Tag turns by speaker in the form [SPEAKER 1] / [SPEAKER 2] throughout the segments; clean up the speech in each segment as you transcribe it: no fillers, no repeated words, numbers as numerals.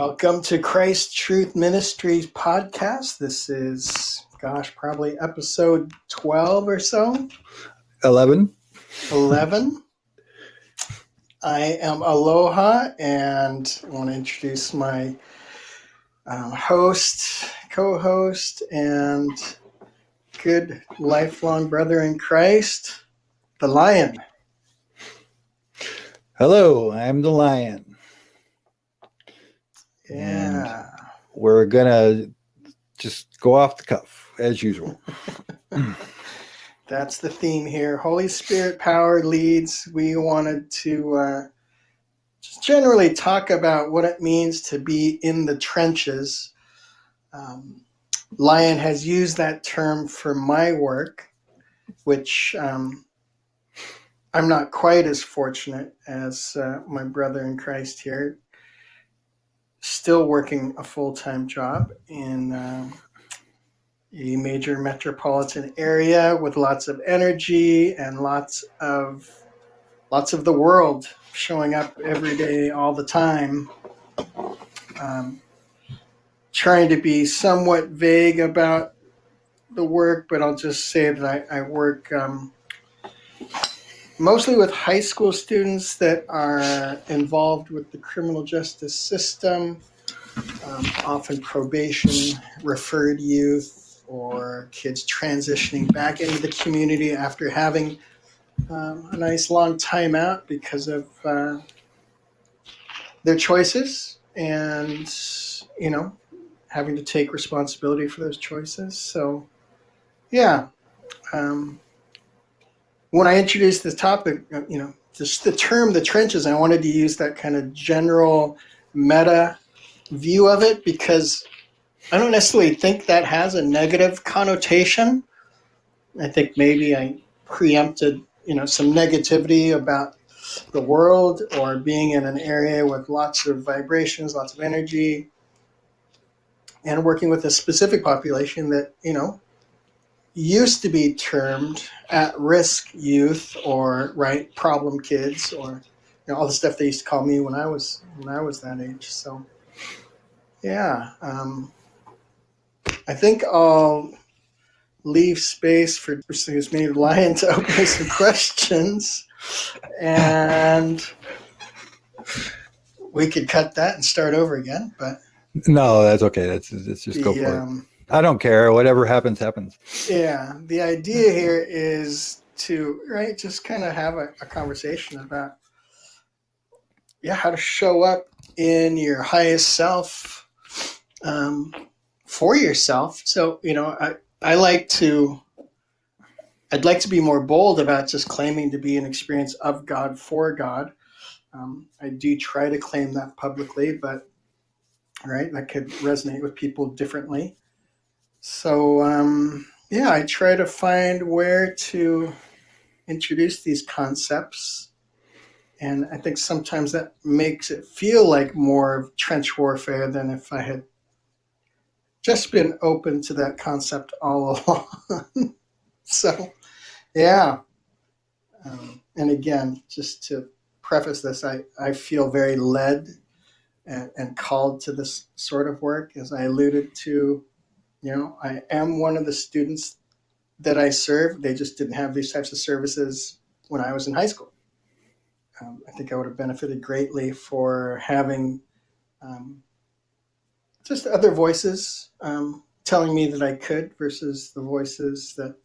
[SPEAKER 1] Welcome to Christ Truth Ministries podcast. This is, probably episode 12 or so.
[SPEAKER 2] 11.
[SPEAKER 1] 11. I am Aloha, and I want to introduce my host, co-host, and good lifelong brother in Christ, the Lion.
[SPEAKER 2] Hello, I'm the Lion.
[SPEAKER 1] Yeah.
[SPEAKER 2] And we're going to just go off the cuff, as usual.
[SPEAKER 1] That's the theme here. Holy Spirit power leads. We wanted to just generally talk about what it means to be in the trenches. Lion has used that term for my work, which I'm not quite as fortunate as my brother in Christ here. Still working a full-time job in a major metropolitan area with lots of energy and lots of the world showing up every day, all the time. Trying to be somewhat vague about the work, but I'll just say that I work mostly with high school students that are involved with the criminal justice system, often probation, referred youth, or kids transitioning back into the community after having a nice long time out because of their choices and, having to take responsibility for those choices. So, yeah. When I introduced this topic, just the term the trenches, I wanted to use that kind of general meta view of it because I don't necessarily think that has a negative connotation. I think maybe I preempted, some negativity about the world or being in an area with lots of vibrations, lots of energy, and working with a specific population that, used to be termed at-risk youth or problem kids or all the stuff they used to call me when I was that age. So yeah, I think I'll leave space for me, Lion, to open some questions, and we could cut that and start over again. But
[SPEAKER 2] no, that's okay. Let's just go for it. I don't care. Whatever happens, happens.
[SPEAKER 1] Yeah, the idea here is to just kind of have a conversation about how to show up in your highest self for yourself. So I'd like to be more bold about just claiming to be an experience of God for God. I do try to claim that publicly, but that could resonate with people differently. So I try to find where to introduce these concepts, and I think sometimes that makes it feel like more of trench warfare than if I had just been open to that concept all along. So, yeah. And again, just to preface this, I feel very led and called to this sort of work. As I alluded to, I am one of the students that I serve. They just didn't have these types of services when I was in high school. I think I would have benefited greatly for having just other voices telling me that I could versus the voices that,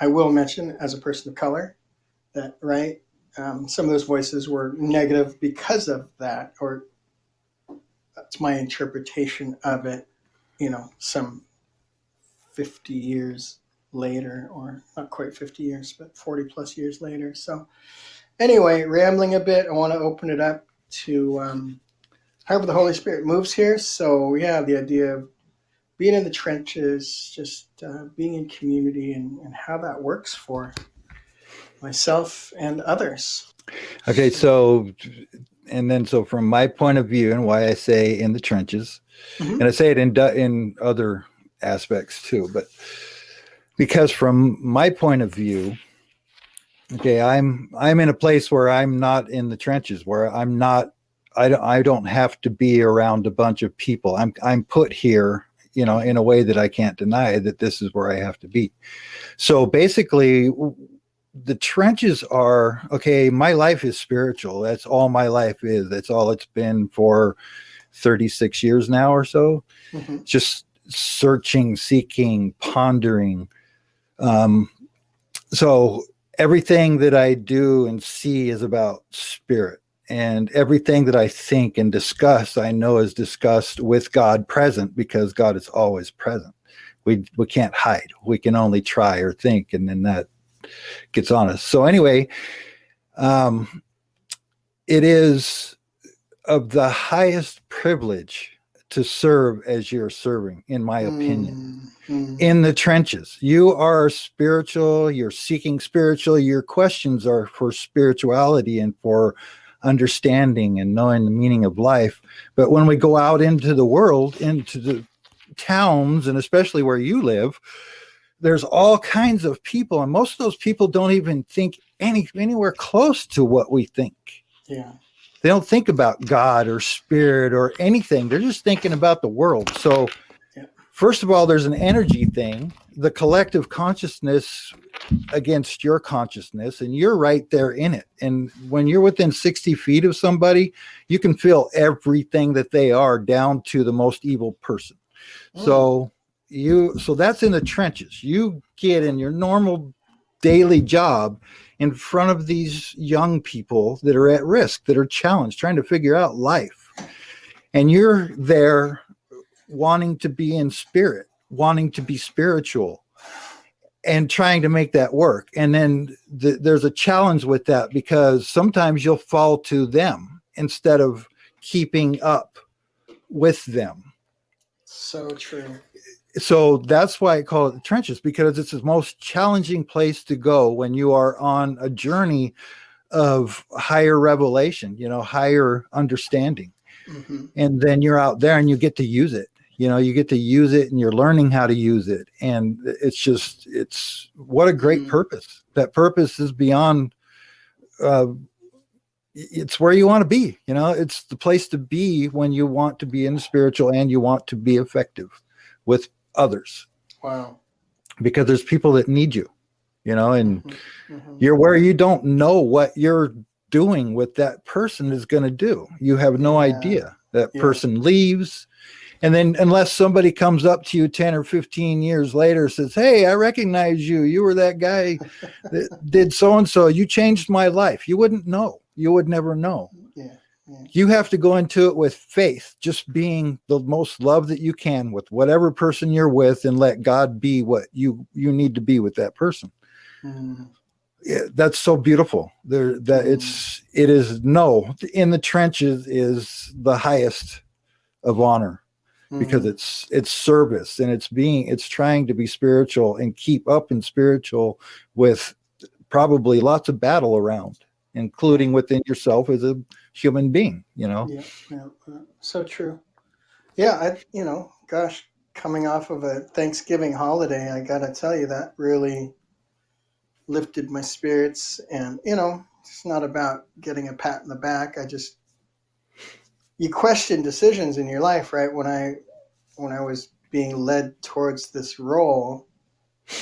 [SPEAKER 1] I will mention as a person of color that, some of those voices were negative because of that, or that's my interpretation of it, some 50 years later, or not quite 50 years, but 40 plus years later. So anyway, rambling a bit, I want to open it up to however the Holy Spirit moves here. So the idea of being in the trenches, just being in community and how that works for myself and others.
[SPEAKER 2] Okay, so from my point of view, and why I say in the trenches, and I say it in other aspects too, but because from my point of view, okay, I'm in a place where I'm not in the trenches, where I'm not I don't have to be around a bunch of people. I'm put here, in a way that I can't deny that this is where I have to be. So basically, the trenches are, okay, my life is spiritual. That's all my life is. That's all it's been for 36 years now or so.
[SPEAKER 1] Mm-hmm.
[SPEAKER 2] Just searching, seeking, pondering. So everything that I do and see is about spirit. And everything that I think and discuss, I know is discussed with God present, because God is always present. We can't hide. We can only try or think, and then that gets on us. So anyway, it is of the highest privilege to serve as you're serving, in my opinion. In the trenches, you are spiritual, you're seeking spiritual, your questions are for spirituality and for understanding and knowing the meaning of life. But when we go out into the world, into the towns, and especially where you live, there's all kinds of people, and most of those people don't even think anywhere close to what we think.
[SPEAKER 1] Yeah.
[SPEAKER 2] They don't think about God or spirit or anything. They're just thinking about the world. So first of all, there's an energy thing, the collective consciousness against your consciousness, and you're right there in it. And when you're within 60 feet of somebody, you can feel everything that they are, down to the most evil person. So that's in the trenches. You get in your normal daily job in front of these young people that are at risk, that are challenged, trying to figure out life. And you're there wanting to be in spirit, wanting to be spiritual, and trying to make that work. And then there's a challenge with that, because sometimes you'll fall to them instead of keeping up with them.
[SPEAKER 1] So true.
[SPEAKER 2] So that's why I call it the trenches, because it's the most challenging place to go when you are on a journey of higher revelation, higher understanding.
[SPEAKER 1] Mm-hmm.
[SPEAKER 2] And then you're out there and you get to use it. You get to use it, and you're learning how to use it. And it's what a great purpose. That purpose is beyond, it's where you want to be. It's the place to be when you want to be in the spiritual and you want to be effective with others.
[SPEAKER 1] Wow.
[SPEAKER 2] Because there's people that need you, and
[SPEAKER 1] Mm-hmm.
[SPEAKER 2] you're where you don't know what you're doing with that person is going to do. You have no idea. That person leaves. And then unless somebody comes up to you 10 or 15 years later, says, hey, I recognize you. You were that guy that did so-and-so. You changed my life. You wouldn't know. You would never know.
[SPEAKER 1] Yeah.
[SPEAKER 2] You have to go into it with faith, just being the most love that you can with whatever person you're with, and let God be what you need to be with that person. Yeah, that's so beautiful. It is in the trenches is the highest of honor, because it's service, and it's trying to be spiritual and keep up in spiritual with probably lots of battle around, including within yourself as a human being, Yeah.
[SPEAKER 1] So true. Yeah. Gosh, coming off of a Thanksgiving holiday, I got to tell you, that really lifted my spirits. And, it's not about getting a pat in the back. You question decisions in your life, right? When I was being led towards this role,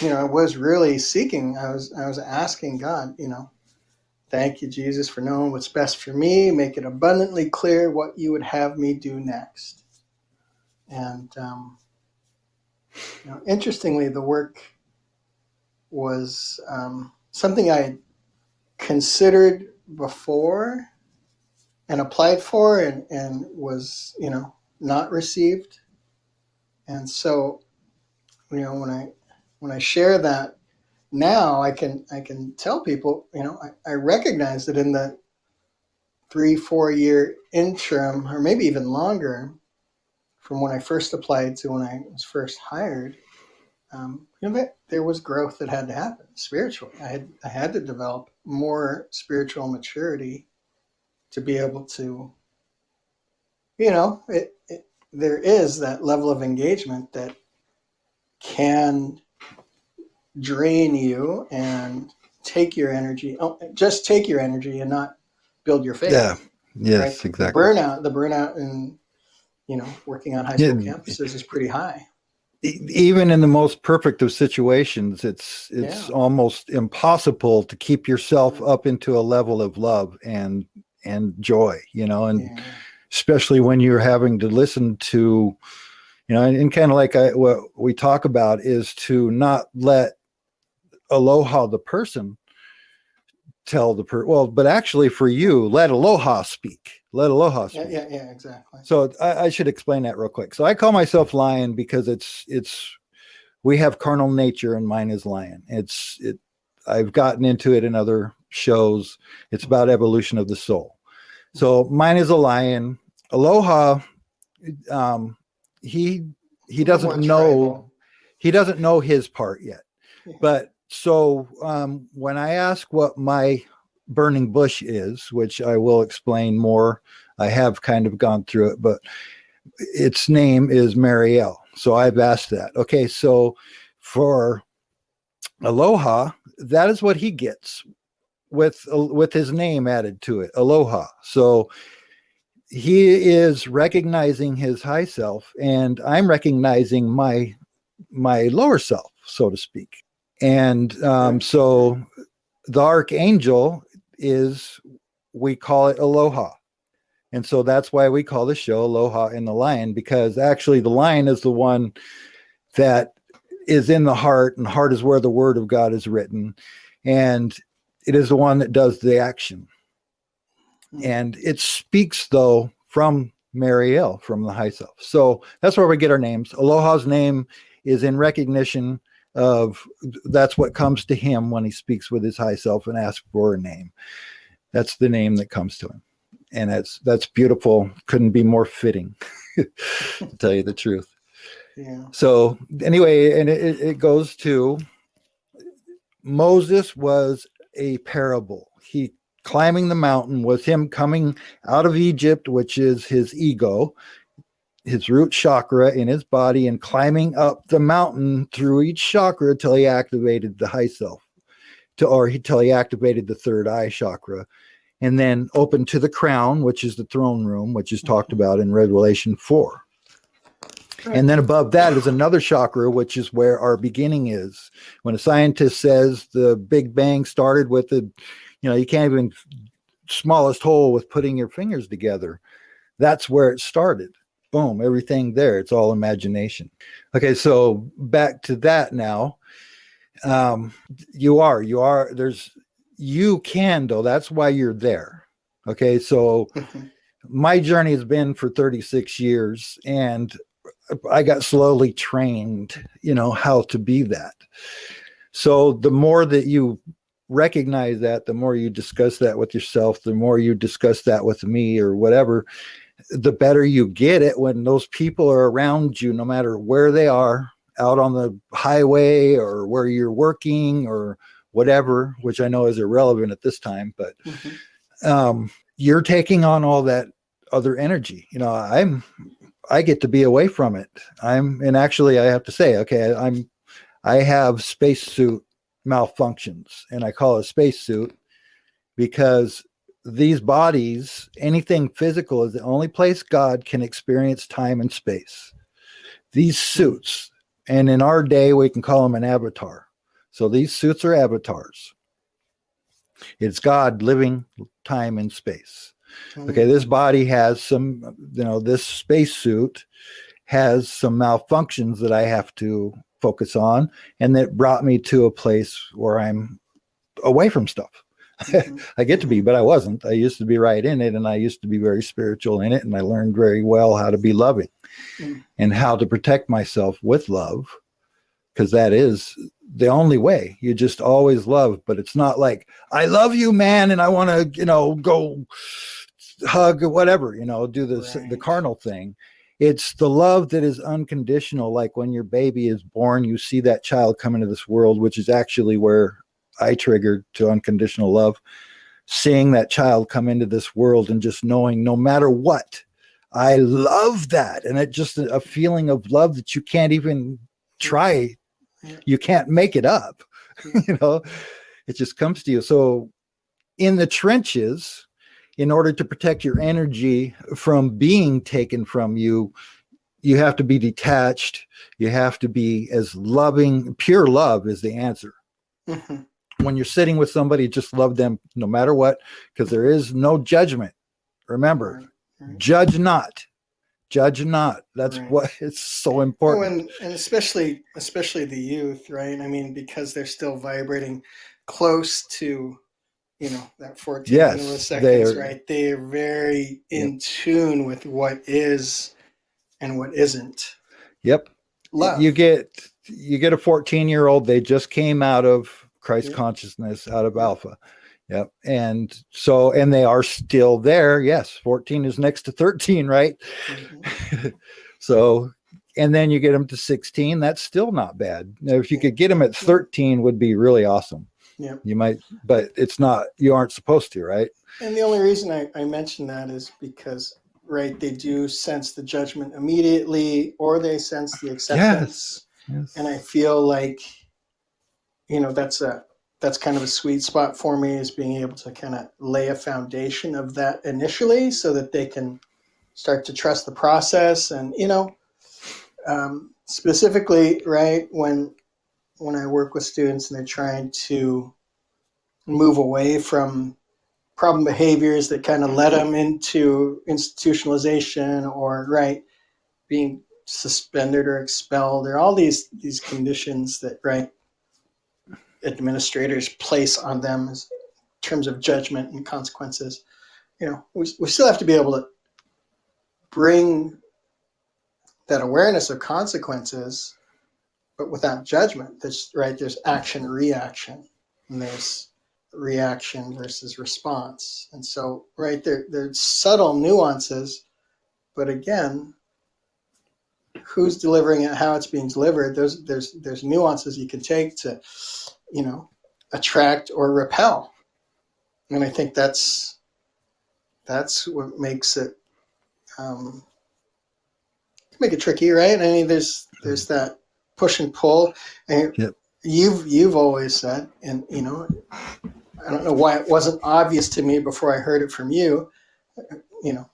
[SPEAKER 1] I was really seeking. I was asking God, thank you, Jesus, for knowing what's best for me. Make it abundantly clear what you would have me do next. And, interestingly, the work was something I had considered before and applied for, and was, not received. And so, when I share that now, I can tell people, I recognize that in the 3-4 year interim, or maybe even longer, from when I first applied to when I was first hired, that there was growth that had to happen spiritually. I had to develop more spiritual maturity to be able to, there is that level of engagement that can drain you and take your energy, just take your energy and not build your faith.
[SPEAKER 2] Yes,
[SPEAKER 1] right?
[SPEAKER 2] exactly.
[SPEAKER 1] The burnout in, working on high
[SPEAKER 2] Yeah,
[SPEAKER 1] school campuses is pretty high.
[SPEAKER 2] even in the most perfect of situations, it's
[SPEAKER 1] Yeah.
[SPEAKER 2] almost impossible to keep yourself up into a level of love and joy, and
[SPEAKER 1] Yeah.
[SPEAKER 2] especially when you're having to listen to, and kind of like what we talk about is to not let aloha the person tell but actually for you, let aloha speak. Let aloha speak.
[SPEAKER 1] Yeah, exactly.
[SPEAKER 2] So I should explain that real quick. So I call myself lion because we have carnal nature and mine is lion. I've gotten into it in other shows. It's about evolution of the soul. So mine is a lion. Aloha, he doesn't know, he doesn't know his part yet.
[SPEAKER 1] Yeah.
[SPEAKER 2] But so when I ask what my burning bush is, which I will explain more, I have kind of gone through it, but its name is Marielle. So I've asked that. Okay, so for Aloha, that is what he gets with his name added to it, Aloha. So he is recognizing his high self, and I'm recognizing my lower self, so to speak. And so the archangel is, we call it Aloha. And so that's why we call the show Aloha and the Lion, because actually the lion is the one that is in the heart, and heart is where the word of God is written. And it is the one that does the action. And it speaks, though, from Marielle, from the high self. So that's where we get our names. Aloha's name is in recognition of, that's what comes to him when he speaks with his high self and asks for a name. That's the name that comes to him. And that's beautiful. Couldn't be more fitting, to tell you the truth.
[SPEAKER 1] Yeah.
[SPEAKER 2] So anyway, and it goes to Moses was a parable. He climbing the mountain was him coming out of Egypt, which is his ego, his root chakra in his body, and climbing up the mountain through each chakra till he activated the high self, till he activated the third eye chakra, and then open to the crown, which is the throne room, which is talked about in Revelation 4. Right. And then above that is another chakra, which is where our beginning is. When a scientist says the Big Bang started with you can't even smallest hole with putting your fingers together. That's where it started. Boom, everything there. It's all imagination. Okay, so back to that now. You can, though. That's why you're there. Okay, so my journey has been for 36 years, and I got slowly trained, how to be that. So the more that you recognize that, the more you discuss that with yourself, the more you discuss that with me or whatever, the better you get it when those people are around you, no matter where they are, out on the highway or where you're working or whatever, which I know is irrelevant at this time, but you're taking on all that other energy. I get to be away from it. And actually I have to say, okay, I have spacesuit malfunctions, and I call it spacesuit because these bodies, anything physical, is the only place God can experience time and space. These suits, and in our day, we can call them an avatar. So these suits are avatars. It's God living time and space. Okay, this body has some, this spacesuit has some malfunctions that I have to focus on, and that brought me to a place where I'm away from stuff. I get to be, but I wasn't. I used to be right in it, and I used to be very spiritual in it, and I learned very well how to be loving and how to protect myself with love, because that is the only way. You just always love, but it's not like, I love you, man, and I want to, go hug or whatever, do the carnal thing. It's the love that is unconditional. Like when your baby is born, you see that child come into this world, which is actually where I triggered to unconditional love, seeing that child come into this world and just knowing no matter what, I love that. And it just a feeling of love that you can't even try. You can't make it up. It just comes to you. So in the trenches, in order to protect your energy from being taken from you, you have to be detached. You have to be as loving. Pure love is the answer.
[SPEAKER 1] Mhm.
[SPEAKER 2] When you're sitting with somebody, just love them no matter what, because there is no judgment. Remember,
[SPEAKER 1] Right.
[SPEAKER 2] judge not. Judge not. That's
[SPEAKER 1] Right.
[SPEAKER 2] what it's so
[SPEAKER 1] Oh,
[SPEAKER 2] important.
[SPEAKER 1] and especially the youth, right? I mean, because they're still vibrating close to, that 14
[SPEAKER 2] Yes, they
[SPEAKER 1] milliseconds,
[SPEAKER 2] are.
[SPEAKER 1] right? They are very
[SPEAKER 2] Yep.
[SPEAKER 1] in tune with what is and what isn't
[SPEAKER 2] Yep. You
[SPEAKER 1] love.
[SPEAKER 2] get a 14-year-old. They just came out of Christ
[SPEAKER 1] Yeah.
[SPEAKER 2] consciousness, out of
[SPEAKER 1] Yeah.
[SPEAKER 2] alpha. Yep. And they are still there. Yes. 14 is next to 13, right?
[SPEAKER 1] Mhm.
[SPEAKER 2] So, and then you get them to 16. That's still not bad. Now, if you
[SPEAKER 1] Yeah.
[SPEAKER 2] could get them at 13 would be really awesome.
[SPEAKER 1] Yeah.
[SPEAKER 2] You might, but it's not, you aren't supposed to, right?
[SPEAKER 1] And the only reason I mention that is because, right, they do sense the judgment immediately, or they sense the
[SPEAKER 2] Yes.
[SPEAKER 1] acceptance.
[SPEAKER 2] Yes.
[SPEAKER 1] And I feel like, that's kind of a sweet spot for me, is being able to kind of lay a foundation of that initially so that they can start to trust the process. And, specifically, right, when I work with students and they're trying to move away from problem behaviors that kind of led them into institutionalization, or, right, being suspended or expelled, or all these conditions that, right, administrators place on them as terms of judgment and consequences. We still have to be able to bring that awareness of consequences, but without judgment. There's action reaction, and there's reaction versus response. And so, right, there's subtle nuances, but again, who's delivering it, how it's being delivered, there's nuances you can take to, attract or repel. And I think that's what makes it make it tricky, right? I mean, there's that push and pull, and
[SPEAKER 2] Yep.
[SPEAKER 1] you've always said, and I don't know why it wasn't obvious to me before I heard it from you. I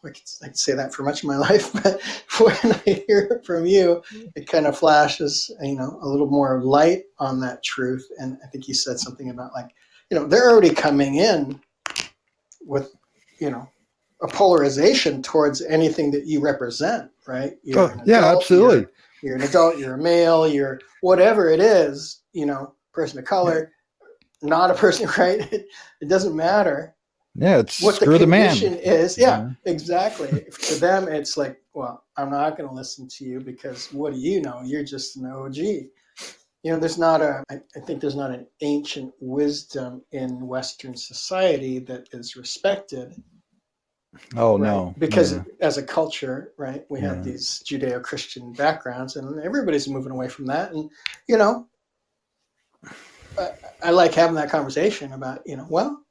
[SPEAKER 1] could say that for much of my life, but when I hear it from you, it kind of flashes, a little more light on that truth. And I think you said something about, like, they're already coming in with, a polarization towards anything that you represent, right? You're an
[SPEAKER 2] Yeah,
[SPEAKER 1] adult,
[SPEAKER 2] absolutely.
[SPEAKER 1] you're an adult, you're a male, you're whatever it is, person of color, not a person, right? It doesn't matter
[SPEAKER 2] Yeah, it's
[SPEAKER 1] what the
[SPEAKER 2] screw the man.
[SPEAKER 1] condition is. Yeah, exactly. To them, it's like, well, I'm not going to listen to you because what do you know? You're just an OG. I think there's not an ancient wisdom in Western society that is respected.
[SPEAKER 2] Oh,
[SPEAKER 1] Right.
[SPEAKER 2] no.
[SPEAKER 1] Because
[SPEAKER 2] Yeah.
[SPEAKER 1] as a culture, right, we have these Judeo-Christian backgrounds, and everybody's moving away from that. And, I like having that conversation about, well,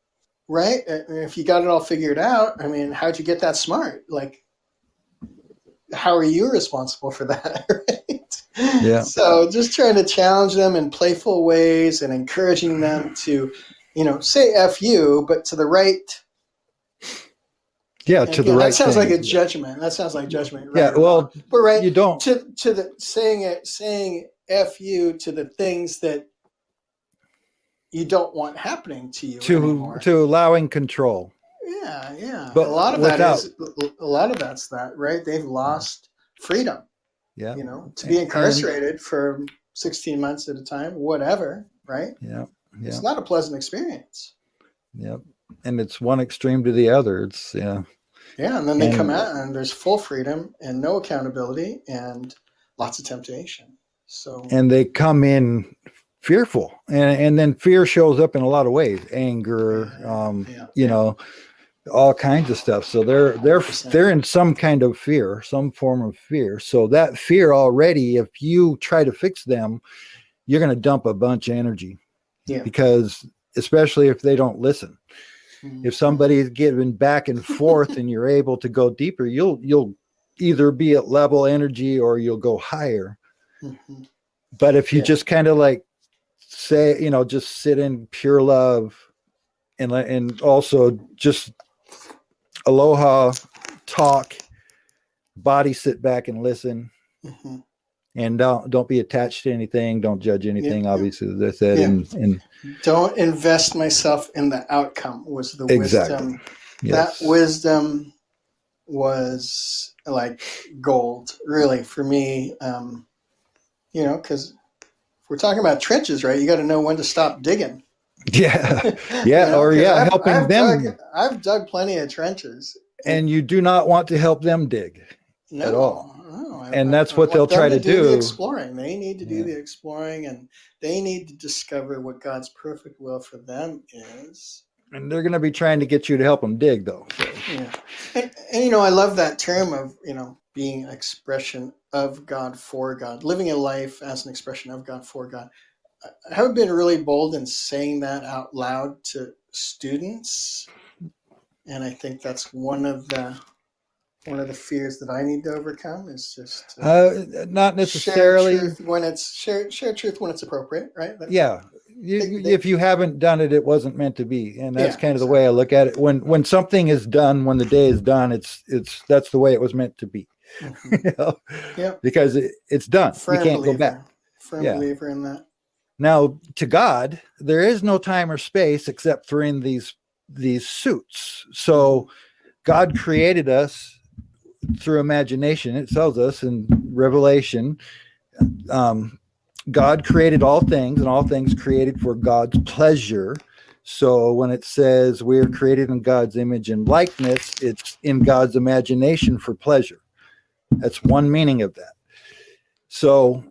[SPEAKER 1] right, if you got it all figured out, I mean, how'd you get that smart? Like, how are you responsible for that? Right?
[SPEAKER 2] Yeah.
[SPEAKER 1] So just trying to challenge them in playful ways and encouraging them to, say F you, but to the right.
[SPEAKER 2] Yeah,
[SPEAKER 1] And
[SPEAKER 2] to the
[SPEAKER 1] again, that
[SPEAKER 2] right
[SPEAKER 1] sounds like
[SPEAKER 2] thing.
[SPEAKER 1] a judgment. That sounds like judgment, right?
[SPEAKER 2] Yeah,
[SPEAKER 1] Or
[SPEAKER 2] well,
[SPEAKER 1] wrong. But right,
[SPEAKER 2] you don't.
[SPEAKER 1] to the saying F you to the things that you don't want happening to you anymore.
[SPEAKER 2] To allowing control.
[SPEAKER 1] Yeah.
[SPEAKER 2] But
[SPEAKER 1] A lot of
[SPEAKER 2] without,
[SPEAKER 1] that's that, right? They've lost freedom,
[SPEAKER 2] yeah.
[SPEAKER 1] to be incarcerated for 16 months at a time, whatever, right?
[SPEAKER 2] Yeah.
[SPEAKER 1] It's not a pleasant experience.
[SPEAKER 2] Yep. And it's one extreme to the other. It's
[SPEAKER 1] Yeah, and then they come out and there's full freedom and no accountability and lots of temptation. So
[SPEAKER 2] and they come in fearful, and then fear shows up in a lot of ways, anger, all kinds of stuff. So they're in some kind of fear, some form of fear. So that fear already, if you try to fix them, you're going to dump a bunch of energy.
[SPEAKER 1] Yeah.
[SPEAKER 2] Because especially if they don't listen. Mm-hmm. If somebody's giving back and forth and you're able to go deeper, you'll either be at level energy or you'll go higher. Mm-hmm. But if you just kind of like say, just sit in pure love and also just aloha, talk, body sit back and listen.
[SPEAKER 1] Mm-hmm.
[SPEAKER 2] And don't be attached to anything. Don't judge anything.
[SPEAKER 1] Yeah,
[SPEAKER 2] obviously, as I said,
[SPEAKER 1] yeah.
[SPEAKER 2] and
[SPEAKER 1] Don't invest myself in the outcome was the
[SPEAKER 2] exactly.
[SPEAKER 1] wisdom.
[SPEAKER 2] Yes.
[SPEAKER 1] That wisdom was like gold, really, for me. Because if we're talking about trenches, right, you got to know when to stop digging.
[SPEAKER 2] Yeah, yeah, or yeah, helping them.
[SPEAKER 1] I've dug plenty of trenches,
[SPEAKER 2] and you do not want to help them dig at all. And that's what they'll try to do.
[SPEAKER 1] The exploring. They need to do the exploring, and they need to discover what God's perfect will for them is.
[SPEAKER 2] And they're going to be trying to get you to help them dig, though. So.
[SPEAKER 1] Yeah, and I love that term of being an expression of God for God, living a life as an expression of God for God. I haven't been really bold in saying that out loud to students, and I think that's one of the fears that I need to overcome is just
[SPEAKER 2] not necessarily
[SPEAKER 1] share truth when it's appropriate, right?
[SPEAKER 2] Yeah. If you haven't done it, it wasn't meant to be. And that's kind of the way I look at it. When something is done, when the day is done, that's the way it was meant to be.
[SPEAKER 1] Mm-hmm.
[SPEAKER 2] Because it's done. You can't go back.
[SPEAKER 1] Firm believer in that.
[SPEAKER 2] Now, to God, there is no time or space except for in these suits. So God created us through imagination. It tells us in Revelation, God created all things, and all things created for God's pleasure. So when it says we are created in God's image and likeness, it's in God's imagination for pleasure. That's one meaning of that. So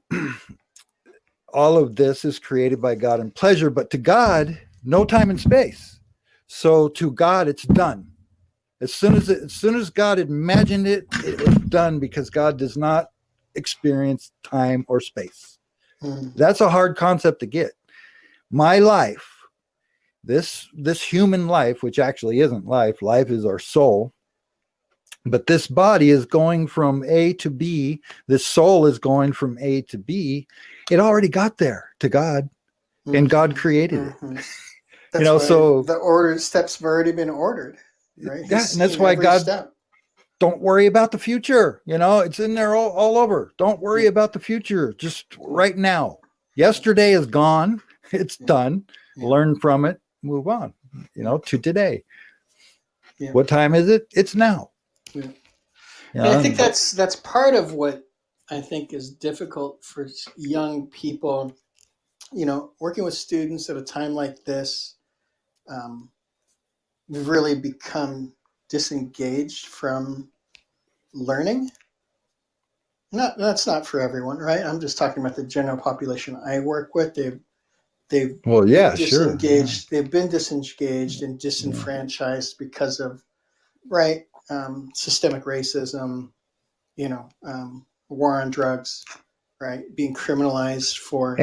[SPEAKER 2] all of this is created by God in pleasure, but to God, no time and space. So to God, it's done. As soon as God imagined it, it's done, because God does not experience time or space. That's a hard concept to get. My life, this human life, which actually isn't life is our soul, but this body is going from A to B. This soul is going from A to B. It already got there to God, and God created it. So
[SPEAKER 1] the steps have already been ordered, right?
[SPEAKER 2] Yeah, and that's why God don't worry about the future. It's in there all over. Don't worry about the future. Just right now. Yesterday is gone. It's done. Learn from it. Move on, to today. What time is it? It's now.
[SPEAKER 1] I think that's part of what I think is difficult for young people, working with students at a time like this. We've really become disengaged from learning. That's not for everyone, right? I'm just talking about the general population I work with. They've been disengaged. They've been disengaged and disenfranchised because of systemic racism, war on drugs, right? Being criminalized for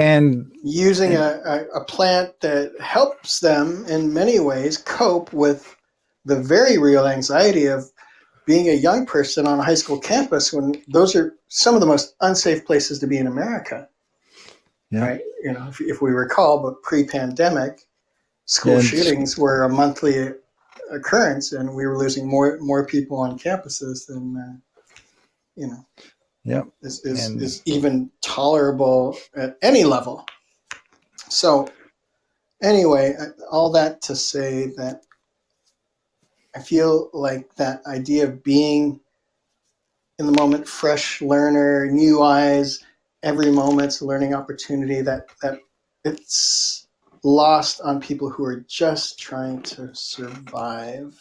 [SPEAKER 1] using a plant that helps them in many ways cope with the very real anxiety of being a young person on a high school campus, when those are some of the most unsafe places to be in America. Yeah. Right? If we recall, but pre-pandemic, school shootings were a monthly occurrence, and we were losing more people on campuses than is even tolerable at any level. So anyway, all that to say that I feel like that idea of being in the moment, fresh learner, new eyes, every moment's a learning opportunity, that it's lost on people who are just trying to survive,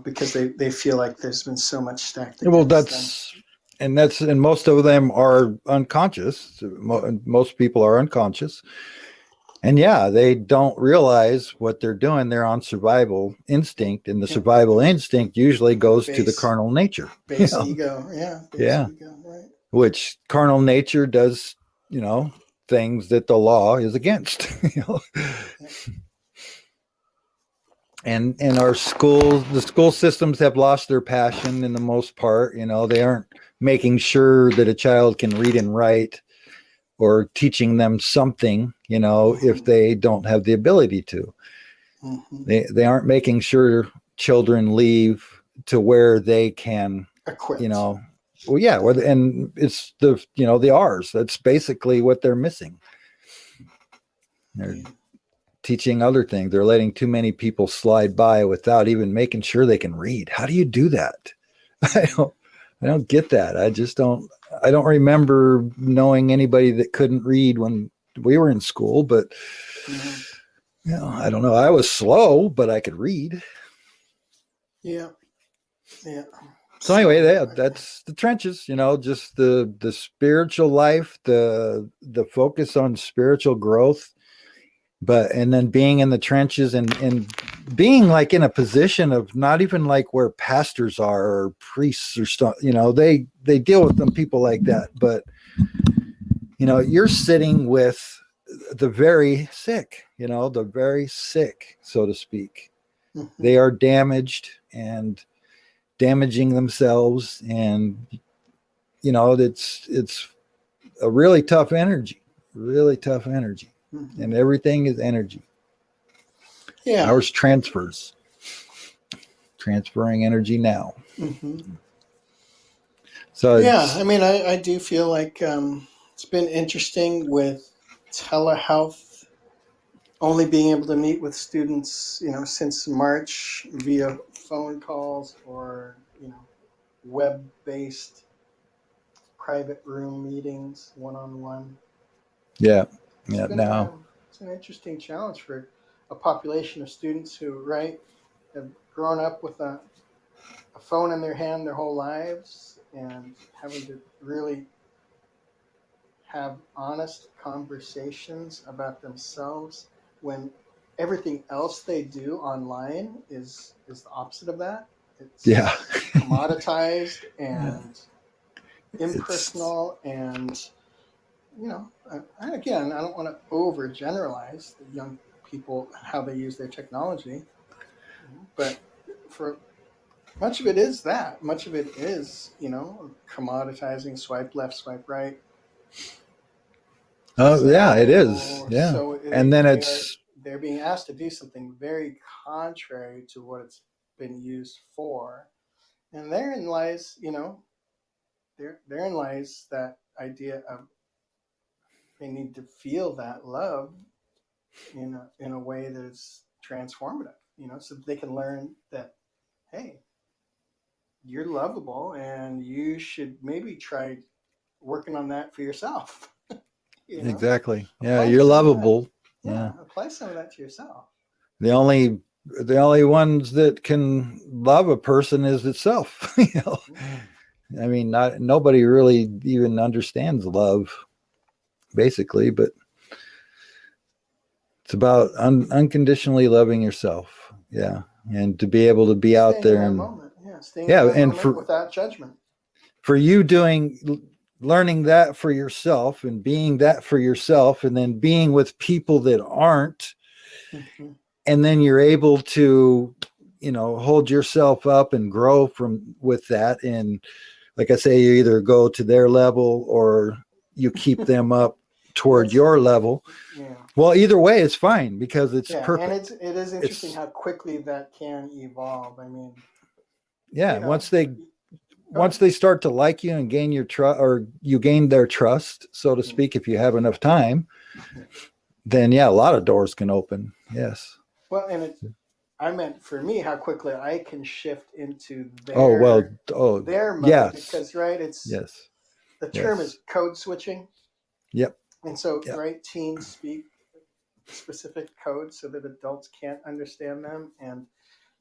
[SPEAKER 1] because they feel like there's been so much stacked against them.
[SPEAKER 2] And most of them are unconscious. Most people are unconscious. And they don't realize what they're doing. They're on survival instinct, and the survival instinct usually goes to the carnal nature.
[SPEAKER 1] Base ego, ego, right?
[SPEAKER 2] Which carnal nature does, things that the law is against. And our schools, the school systems have lost their passion in the most part. They aren't making sure that a child can read and write, or teaching them something, if they don't have the ability to.
[SPEAKER 1] Mm-hmm.
[SPEAKER 2] They aren't making sure children leave to where they can,
[SPEAKER 1] Equipped.
[SPEAKER 2] well, yeah, and it's the R's. That's basically what they're missing. They're teaching other things. They're letting too many people slide by without even making sure they can read. How do you do that? I don't get that. I don't remember knowing anybody that couldn't read when we were in school, but I don't know. I was slow, but I could read.
[SPEAKER 1] Yeah.
[SPEAKER 2] So anyway, that's the trenches, just the spiritual life, the focus on spiritual growth, and then being in the trenches and being like in a position of not even like where pastors are or priests or stuff, they deal with them people like that, but you're sitting with the very sick, so to speak.
[SPEAKER 1] Mm-hmm.
[SPEAKER 2] They are damaged and damaging themselves, and it's a really tough energy,
[SPEAKER 1] Mm-hmm.
[SPEAKER 2] and everything is energy.
[SPEAKER 1] Yeah.
[SPEAKER 2] Ours transferring energy now.
[SPEAKER 1] Mm-hmm.
[SPEAKER 2] So
[SPEAKER 1] Yeah, I mean, I do feel like it's been interesting with telehealth, only being able to meet with students, since March via phone calls or, web-based private room meetings, one-on-one.
[SPEAKER 2] yeah
[SPEAKER 1] It's been
[SPEAKER 2] now
[SPEAKER 1] it's an interesting challenge for a population of students who, right, have grown up with a phone in their hand their whole lives and having to really have honest conversations about themselves when everything else they do online is the opposite of that.
[SPEAKER 2] yeah
[SPEAKER 1] It's commoditized and
[SPEAKER 2] it's
[SPEAKER 1] impersonal, and again, I don't want to overgeneralize the young people how they use their technology, but for much of it is that. Much of it is, commoditizing, swipe left, swipe right.
[SPEAKER 2] oh yeah, it is, yeah.
[SPEAKER 1] So
[SPEAKER 2] And then
[SPEAKER 1] they're being asked to do something very contrary to what it's been used for, and therein lies, therein lies that idea of they need to feel that love in a way that is transformative, so that they can learn that, hey, you're lovable, and you should maybe try working on that for yourself.
[SPEAKER 2] exactly, yeah,
[SPEAKER 1] Apply
[SPEAKER 2] you're
[SPEAKER 1] some of that.
[SPEAKER 2] lovable. Yeah,
[SPEAKER 1] Yeah, apply some of that to yourself.
[SPEAKER 2] the only ones that can love a person is itself. I mean, nobody really even understands love, basically, but it's about unconditionally loving yourself. Yeah, and to be able to be out
[SPEAKER 1] Staying in
[SPEAKER 2] there
[SPEAKER 1] that
[SPEAKER 2] and
[SPEAKER 1] moment. Yeah, staying in
[SPEAKER 2] yeah,
[SPEAKER 1] that
[SPEAKER 2] and
[SPEAKER 1] moment without judgment.
[SPEAKER 2] for you learning that for yourself and being that for yourself, and then being with people that aren't,
[SPEAKER 1] Mm-hmm.
[SPEAKER 2] and then you're able to hold yourself up and grow from with that. And like I say, you either go to their level or you keep them up toward your level.
[SPEAKER 1] Yeah.
[SPEAKER 2] Well, either way it's fine, because it's
[SPEAKER 1] Yeah, and
[SPEAKER 2] perfect.
[SPEAKER 1] it is interesting
[SPEAKER 2] It's
[SPEAKER 1] how quickly that can evolve. I mean,
[SPEAKER 2] yeah,
[SPEAKER 1] you know, go
[SPEAKER 2] once
[SPEAKER 1] ahead.
[SPEAKER 2] they start to like you and gain your trust, or you gain their trust, so to speak, if you have enough time,
[SPEAKER 1] Yeah.
[SPEAKER 2] then yeah, a lot of doors can open. Yes.
[SPEAKER 1] Well, and I meant for me how quickly I can shift into
[SPEAKER 2] Oh well. Oh
[SPEAKER 1] their mode,
[SPEAKER 2] yes.
[SPEAKER 1] because right, it's
[SPEAKER 2] Yes.
[SPEAKER 1] the term
[SPEAKER 2] Yes.
[SPEAKER 1] is code switching,
[SPEAKER 2] Yep.
[SPEAKER 1] and so
[SPEAKER 2] Yep.
[SPEAKER 1] right, teens speak specific codes so that adults can't understand them, and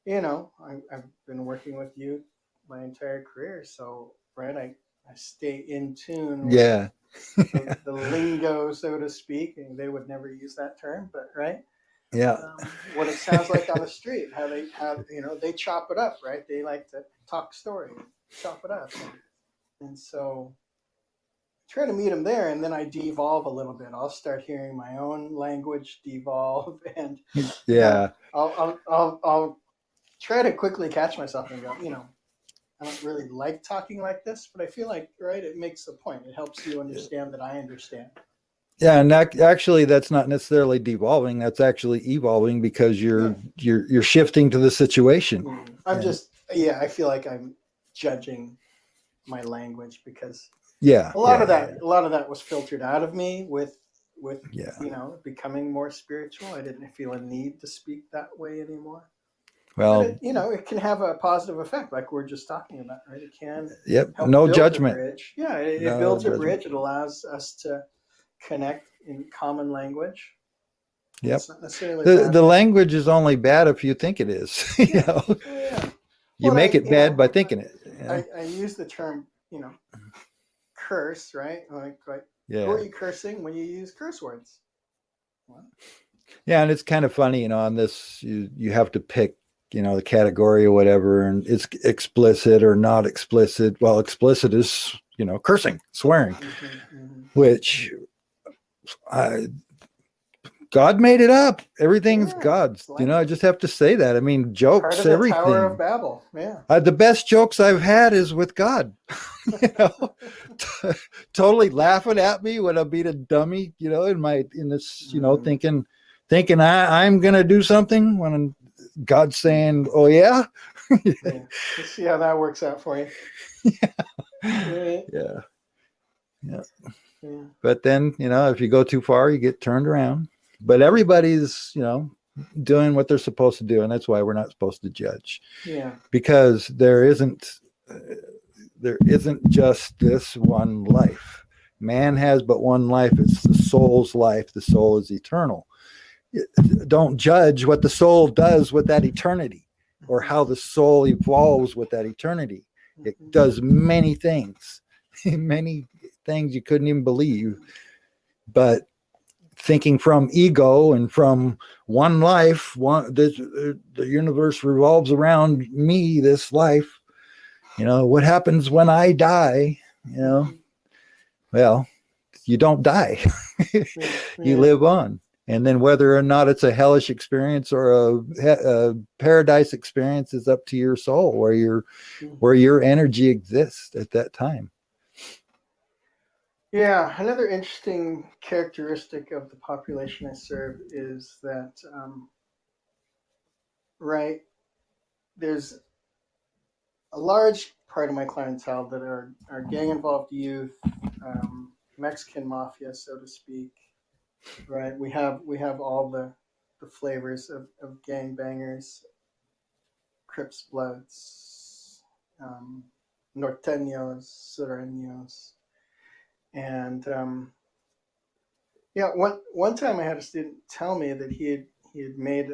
[SPEAKER 1] I've been working with youth my entire career, so right, I stay in tune with
[SPEAKER 2] Yeah.
[SPEAKER 1] the lingo, so to speak, and they would never use that term, but right,
[SPEAKER 2] Yeah.
[SPEAKER 1] what it sounds like on the street, how they chop it up, right? They like to talk story, chop it up, and so try to meet them there, and then I devolve a little bit. I'll start hearing my own language devolve, and
[SPEAKER 2] Yeah.
[SPEAKER 1] I'll try to quickly catch myself and go, I don't really like talking like this, but I feel like, right, it makes a point. It helps you understand that I understand.
[SPEAKER 2] Yeah, and actually, that's not necessarily devolving. That's actually evolving because you're shifting to the situation.
[SPEAKER 1] I feel like I'm judging my language because
[SPEAKER 2] Yeah,
[SPEAKER 1] a lot of that was filtered out of me with
[SPEAKER 2] yeah.
[SPEAKER 1] becoming more spiritual. I didn't feel a need to speak that way anymore. But
[SPEAKER 2] Well,
[SPEAKER 1] it can have a positive effect, like we're just talking about, right? It can
[SPEAKER 2] yep.
[SPEAKER 1] help
[SPEAKER 2] No
[SPEAKER 1] build a
[SPEAKER 2] judgment.
[SPEAKER 1] bridge. Yeah, it
[SPEAKER 2] No
[SPEAKER 1] builds a
[SPEAKER 2] judgment.
[SPEAKER 1] bridge. It allows us to connect in common language. And
[SPEAKER 2] Yep.
[SPEAKER 1] it's not necessarily a bad
[SPEAKER 2] The
[SPEAKER 1] thing.
[SPEAKER 2] language is only bad if you think it is.
[SPEAKER 1] Yeah. Oh, yeah.
[SPEAKER 2] You
[SPEAKER 1] Well,
[SPEAKER 2] make it bad by thinking it.
[SPEAKER 1] I use the term, curse, right? Like who are
[SPEAKER 2] Yeah.
[SPEAKER 1] you cursing when you use curse words? Well,
[SPEAKER 2] Yeah, and it's kind of funny, on this you have to pick, the category or whatever, and it's explicit or not explicit. Well, explicit is, cursing, swearing, which God made it up. Everything's God's. I just have to say that. I mean, jokes,
[SPEAKER 1] part of the
[SPEAKER 2] everything.
[SPEAKER 1] Tower of Babel. Yeah.
[SPEAKER 2] The best jokes I've had is with God. Totally laughing at me when I'm being a dummy, in this, thinking I'm gonna do something when God's saying, "Oh yeah."
[SPEAKER 1] Yeah. Let's see how that works out for you.
[SPEAKER 2] Yeah. But then, if you go too far, you get turned around. But everybody's, doing what they're supposed to do, and that's why we're not supposed to judge.
[SPEAKER 1] Yeah.
[SPEAKER 2] Because there isn't just this one life. Man has but one life. It's the soul's life. The soul is eternal. Don't judge what the soul does with that eternity, or how the soul evolves with that eternity. It does many things, many things you couldn't even believe. But thinking from ego and from one life, the universe revolves around me, this life. What happens when I die? Well, you don't die. You live on. And then whether or not it's a hellish experience or a paradise experience is up to your soul, where your energy exists at that time.
[SPEAKER 1] Yeah, another interesting characteristic of the population I serve is that, there's a large part of my clientele that are gang-involved youth, Mexican mafia, so to speak. Right, we have all the flavors of gang bangers, Crips, Bloods, Norteños, Sureños, and one time I had a student tell me that he had made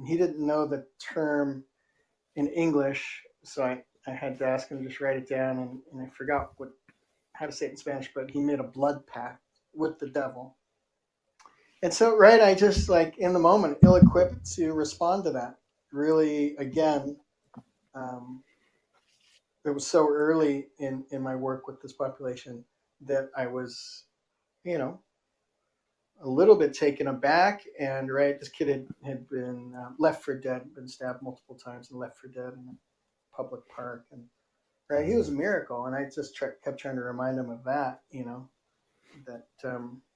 [SPEAKER 1] he didn't know the term in English, so I had to ask him to just write it down, and I forgot how to say it in Spanish, but he made a blood pact with the devil. And so, I just in the moment, ill-equipped to respond to that. Really, again, it was so early in my work with this population that I was, a little bit taken aback. And this kid had been left for dead, been stabbed multiple times and left for dead in a public park. And he was a miracle. And I just kept trying to remind him of that, that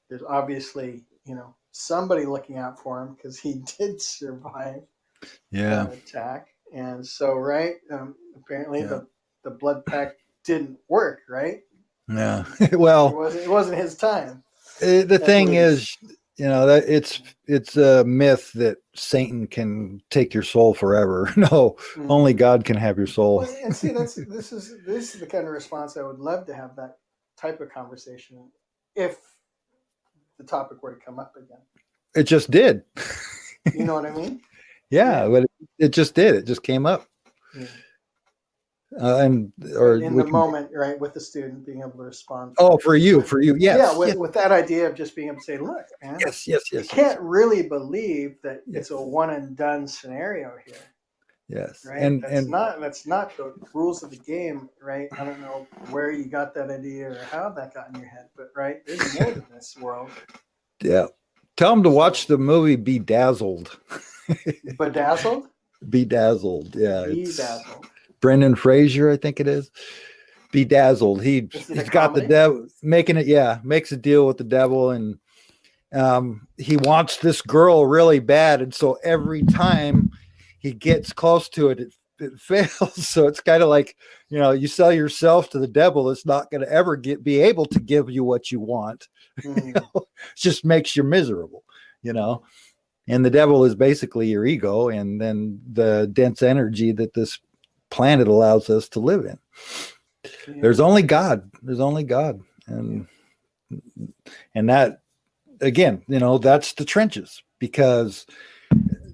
[SPEAKER 1] there's obviously, somebody looking out for him because he did survive that attack. And so, apparently the blood pact didn't work, right?
[SPEAKER 2] Yeah. Well,
[SPEAKER 1] it wasn't his time.
[SPEAKER 2] The thing is, that it's a myth that Satan can take your soul forever. No, only God can have your soul.
[SPEAKER 1] Well, and see, this is the kind of response I would love to have, that type of conversation, if the topic were to come up again.
[SPEAKER 2] It just did.
[SPEAKER 1] You know what I mean?
[SPEAKER 2] Yeah, but it just did. It just came up. Yeah. In the
[SPEAKER 1] moment, with the student being able to respond.
[SPEAKER 2] For you, yes.
[SPEAKER 1] Yeah, with that idea of just being able to say, look, man,
[SPEAKER 2] yes.
[SPEAKER 1] You can't really believe that it's a one and done scenario here.
[SPEAKER 2] Yes.
[SPEAKER 1] Right. That's not the rules of the game, right? I don't know where you got that idea or how that got in your head, but there's more to this world.
[SPEAKER 2] Yeah. Tell them to watch the movie Bedazzled.
[SPEAKER 1] Bedazzled?
[SPEAKER 2] Bedazzled. Yeah.
[SPEAKER 1] Bedazzled.
[SPEAKER 2] Brendan Fraser, I think it is. Bedazzled. He's got the devil making it. Yeah. Makes a deal with the devil, and he wants this girl really bad, and so every time he gets close to it, it fails. So it's kind of like, you sell yourself to the devil, it's not going to ever be able to give you what you want. It just makes you miserable, and the devil is basically your ego, and then the dense energy that this planet allows us to live in. There's only God, and that, again, that's the trenches, because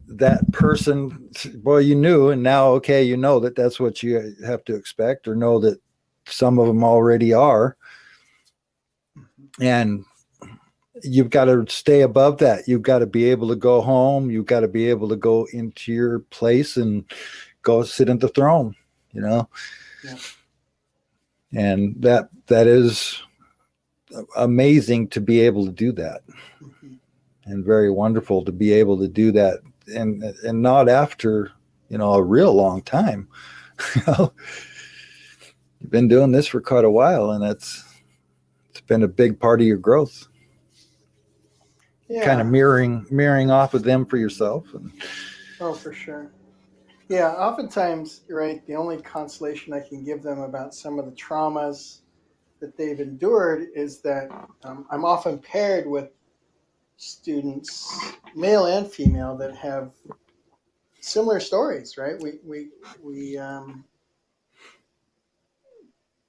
[SPEAKER 2] that person, boy, you knew, and now, okay, that that's what you have to expect, or know that some of them already are, and you've got to stay above that. You've got to be able to go home. You've got to be able to go into your place and go sit at the throne, Yeah. And that is amazing to be able to do that, and very wonderful to be able to do that, and not after, a real long time. You've been doing this for quite a while, and it's been a big part of your growth. Kind of mirroring off of them for yourself.
[SPEAKER 1] Oh, for sure. Yeah, oftentimes, right, the only consolation I can give them about some of the traumas that they've endured is that I'm often paired with students, male and female, that have similar stories, right? We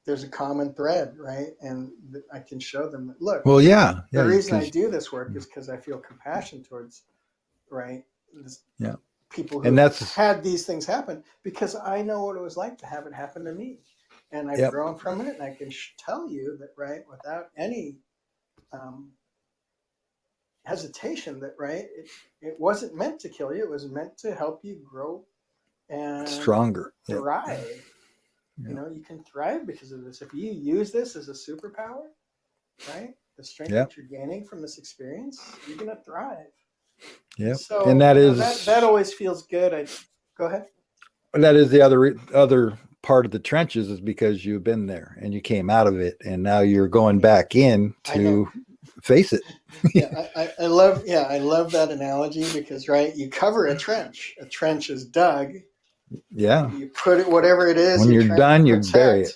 [SPEAKER 1] there's a common thread, right? And I can show them that, look,
[SPEAKER 2] well, yeah,
[SPEAKER 1] the reason I do this work is because I feel compassion towards, right, people who have had these things happen, because I know what it was like to have it happen to me. And I've grown from it, and I can tell you that, right, without any hesitation, that, right, it wasn't meant to kill you. It was meant to help you grow and
[SPEAKER 2] stronger,
[SPEAKER 1] thrive. You can thrive because of this. If you use this as a superpower, right, the strength that you're gaining from this experience, you're going to thrive.
[SPEAKER 2] Yeah.
[SPEAKER 1] So,
[SPEAKER 2] and that is
[SPEAKER 1] that always feels good. Go ahead.
[SPEAKER 2] That is the other part of the trenches, is because you've been there and you came out of it, and now you're going back in to face it.
[SPEAKER 1] I love that analogy, because, right, you cover a trench. A trench is dug.
[SPEAKER 2] Yeah.
[SPEAKER 1] You put it, whatever it is,
[SPEAKER 2] when you're done, you bury it.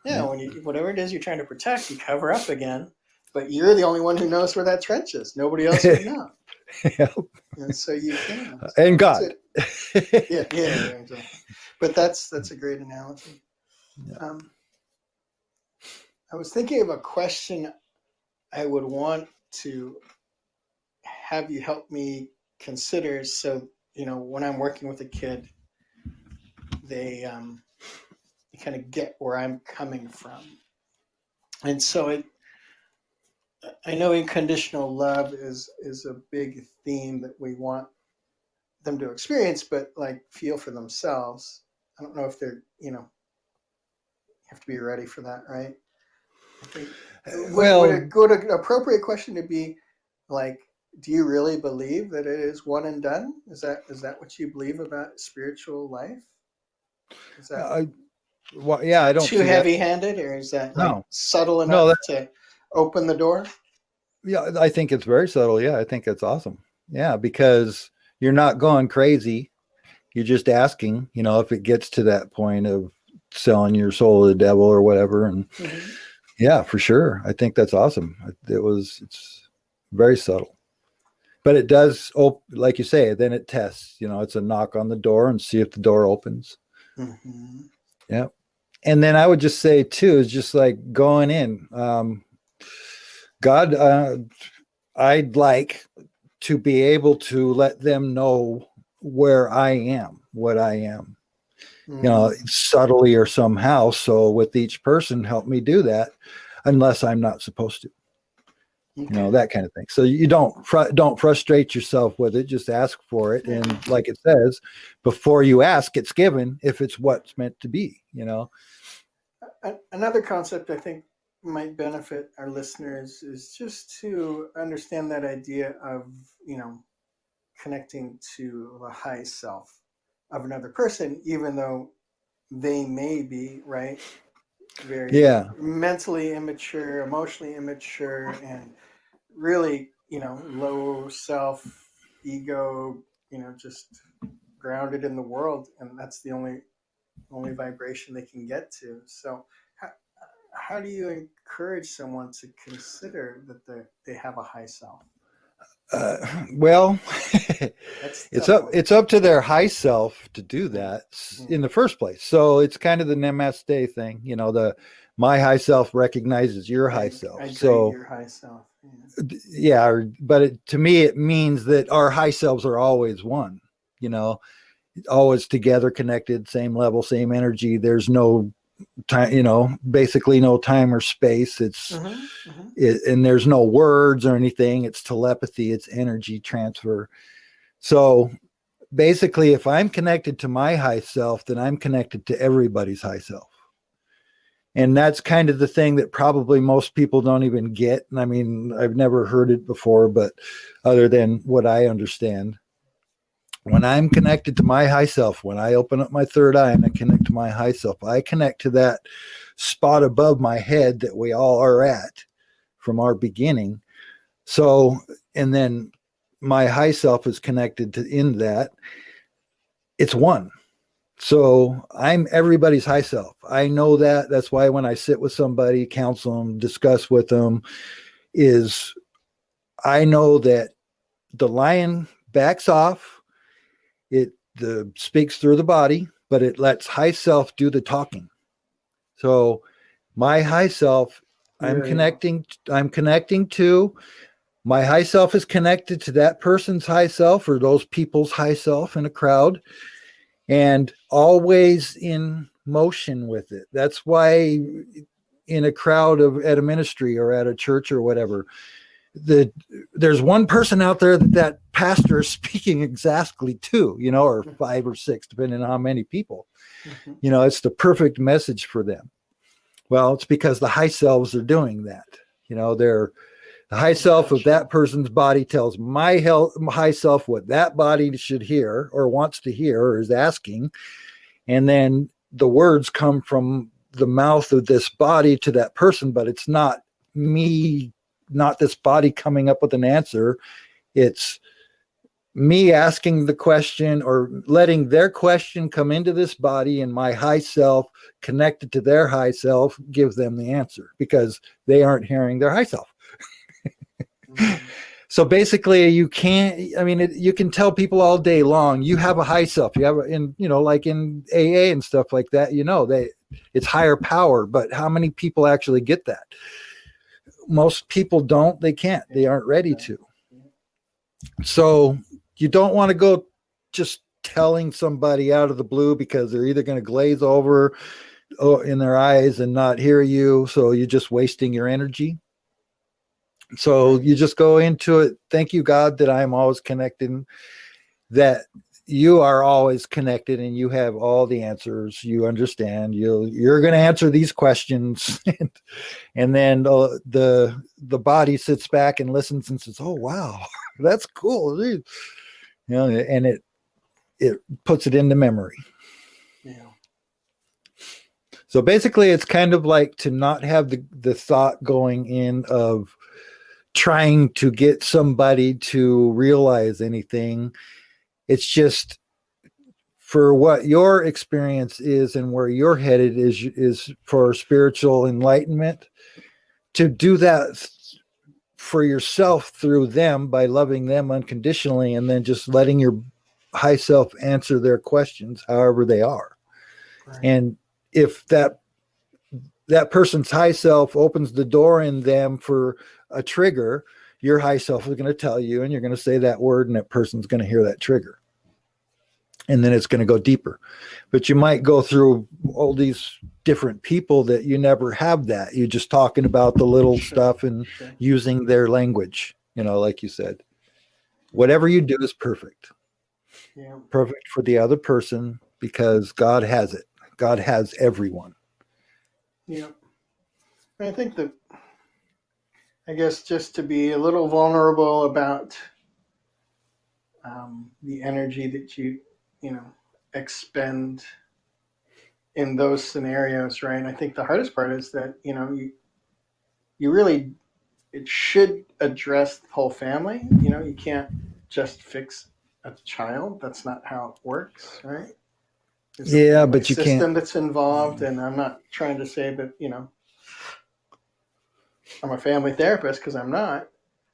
[SPEAKER 1] Yeah, when whatever it is you're trying to protect, you cover up again. But you're the only one who knows where that trench is. Nobody else would know. And so you can.
[SPEAKER 2] And God.
[SPEAKER 1] Yeah. But that's a great analogy. I was thinking of a question I would want to have you help me consider. So, when I'm working with a kid, they kind of get where I'm coming from. And so I know unconditional love is a big theme that we want them to experience, but like feel for themselves. I don't know if they're, you have to be ready for that, right? I think would a good appropriate question to be like, do you really believe that it is one and done? Is that what you believe about spiritual life? Is that
[SPEAKER 2] I don't
[SPEAKER 1] too heavy-handed, or is that subtle enough to open the door?
[SPEAKER 2] Yeah, I think it's very subtle. Yeah, I think it's awesome. Yeah, because you're not going crazy. You're just asking, if it gets to that point of selling your soul to the devil or whatever. And yeah, for sure. I think that's awesome. It's very subtle, but it does, like you say, then it tests, it's a knock on the door and see if the door opens. Yeah. And then I would just say too, is just like going in, God, I'd like to be able to let them know where I am, what I am, subtly or somehow. So with each person, help me do that, unless I'm not supposed to, that kind of thing. So you don't frustrate yourself with it. Just ask for it. And like it says, before you ask, it's given, if it's what's meant to be,
[SPEAKER 1] Another concept I think might benefit our listeners is just to understand that idea of, connecting to the high self of another person, even though they may be, right, very mentally immature, emotionally immature, and really, low self, ego, just grounded in the world, and that's the only vibration they can get to. So how do you encourage someone to consider that they have a high self?
[SPEAKER 2] Well,
[SPEAKER 1] That's a
[SPEAKER 2] it's
[SPEAKER 1] tough
[SPEAKER 2] up
[SPEAKER 1] one.
[SPEAKER 2] it's up to their high self to do
[SPEAKER 1] Mm,
[SPEAKER 2] that
[SPEAKER 1] mm.
[SPEAKER 2] in the first place. So it's kind of the namaste thing, the my high self recognizes your high self.
[SPEAKER 1] I agree,
[SPEAKER 2] So
[SPEAKER 1] your high self. Yeah.
[SPEAKER 2] yeah, but to me it means that our high selves are always one, you know, always together, connected, same level, same energy. There's no time, basically no time or space.
[SPEAKER 1] Mm-hmm, mm-hmm.
[SPEAKER 2] And there's no words or anything. It's telepathy, it's energy transfer. So basically, if I'm connected to my high self, then I'm connected to everybody's high self. And that's kind of the thing that probably most people don't even get. And I mean, I've never heard it before, but other than what I understand, when I'm connected to my high self, when I open up my third eye and I connect to my high self, I connect to that spot above my head that we all are at from our beginning. So, and then my high self is connected to in that it's one. So I'm everybody's high self. I know that. That's why when I sit with somebody, counsel them, discuss with them, is I know that the lion backs off. It speaks through the body, but it lets high self do the talking. So my high self, I'm
[SPEAKER 1] Very well.
[SPEAKER 2] connecting. I'm connecting to my high self is connected to that person's high self or those people's high self in a crowd, and always in motion with it. That's why in a crowd at a ministry or at a church or whatever, there's one person out there that pastor is speaking exactly to, or five or six, depending on how many people.
[SPEAKER 1] Mm-hmm.
[SPEAKER 2] It's the perfect message for them. Well, it's because the high selves are doing that. They're the high self of that person's body tells my high self what that body should hear or wants to hear or is asking. And then the words come from the mouth of this body to that person, but it's not me, not this body coming up with an answer. It's me asking the question or letting their question come into this body, and my high self connected to their high self gives them the answer because they aren't hearing their high self.
[SPEAKER 1] Mm-hmm.
[SPEAKER 2] So basically, you can't. I mean, you can tell people all day long you have a high self. You have, like in AA and stuff like that. It's higher power. But how many people actually get that? Most people don't. They can't. They aren't ready to. So you don't want to go just telling somebody out of the blue because they're either going to glaze over in their eyes and not hear you. So you're just wasting your energy. So you just go into it. Thank you, God, that I'm always connected, that you are always connected and you have all the answers. You understand. You're going to answer these questions. And then the body sits back and listens and says, oh, wow, that's cool. And it puts it into memory.
[SPEAKER 1] Yeah.
[SPEAKER 2] So basically, it's kind of like to not have the thought going in of trying to get somebody to realize anything. It's just for what your experience is and where you're headed is for spiritual enlightenment, to do that for yourself through them by loving them unconditionally and then just letting your high self answer their questions however they are.
[SPEAKER 1] Right.
[SPEAKER 2] And if that person's high self opens the door in them for a trigger, your high self is going to tell you, and you're going to say that word, and that person's going to hear that trigger. And then it's going to go deeper. But you might go through all these different people that you never have that. You're just talking about the little stuff and using their language, like you said. Whatever you do is perfect.
[SPEAKER 1] Yeah.
[SPEAKER 2] Perfect for the other person because God has it. God has everyone.
[SPEAKER 1] Yeah. I think that, I guess, just to be a little vulnerable about the energy that you expend in those scenarios, right? I think the hardest part is that you really it should address the whole family. You can't just fix a child. That's not how it works, right? There's a
[SPEAKER 2] Yeah,
[SPEAKER 1] family
[SPEAKER 2] but you can't.
[SPEAKER 1] system that's involved, and I'm not trying to say that I'm a family therapist, because I'm not.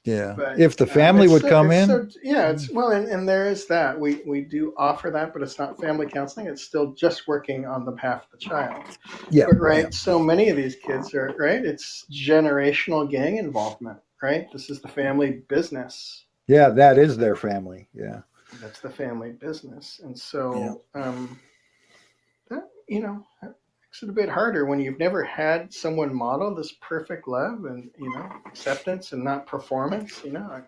[SPEAKER 2] Yeah,
[SPEAKER 1] But
[SPEAKER 2] if the family would come in.
[SPEAKER 1] it's well, and there is that we do offer that, but it's not family counseling. It's still just working on the behalf of the child.
[SPEAKER 2] Yeah,
[SPEAKER 1] But right,
[SPEAKER 2] yeah.
[SPEAKER 1] so many of these kids are right. It's generational gang involvement, right? This is the family business.
[SPEAKER 2] Yeah, that is their family. Yeah.
[SPEAKER 1] That's the family business, and
[SPEAKER 2] Yeah.
[SPEAKER 1] so that makes it a bit harder when you've never had someone model this perfect love and acceptance and not performance. Not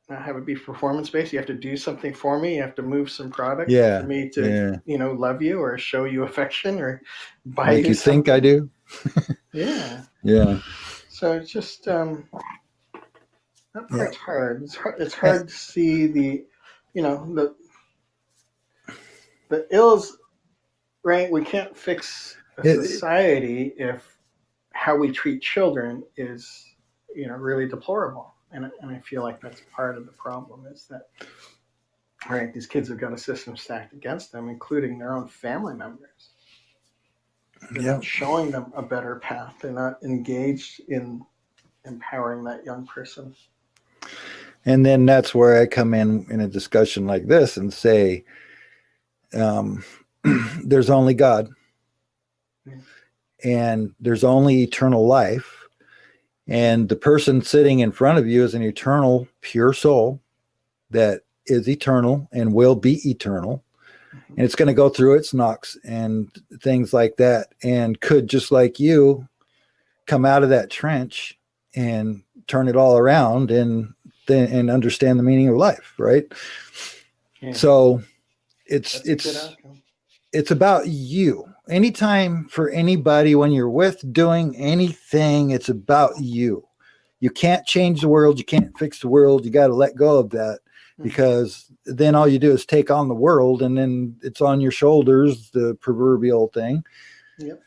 [SPEAKER 1] have it be performance based. You have to do something for me. You have to move some product
[SPEAKER 2] Yeah.
[SPEAKER 1] for me to love you or show you affection or buy
[SPEAKER 2] Make you
[SPEAKER 1] something.
[SPEAKER 2] think I do.
[SPEAKER 1] Yeah.
[SPEAKER 2] Yeah.
[SPEAKER 1] So it's just that part's hard. It's hard to see the ills. Right. We can't fix a society if how we treat children is really deplorable. And I feel like that's part of the problem, is that, right, these kids have got a system stacked against them, including their own family members. They're not showing them a better path. They're not engaged in empowering that young person.
[SPEAKER 2] And then that's where I come in a discussion like this and say, there's only God, and there's only eternal life. And the person sitting in front of you is an eternal, pure soul that is eternal and will be eternal. And it's going to go through its knocks and things like that, and could, just like you, come out of that trench and turn it all around and understand the meaning of life, right? Yeah. So it's about you. Anytime for anybody, when you're with doing anything, it's about you. You can't change the world. You can't fix the world. You got to let go of that, because then all you do is take on the world, and then it's on your shoulders, the proverbial thing.
[SPEAKER 1] Yep.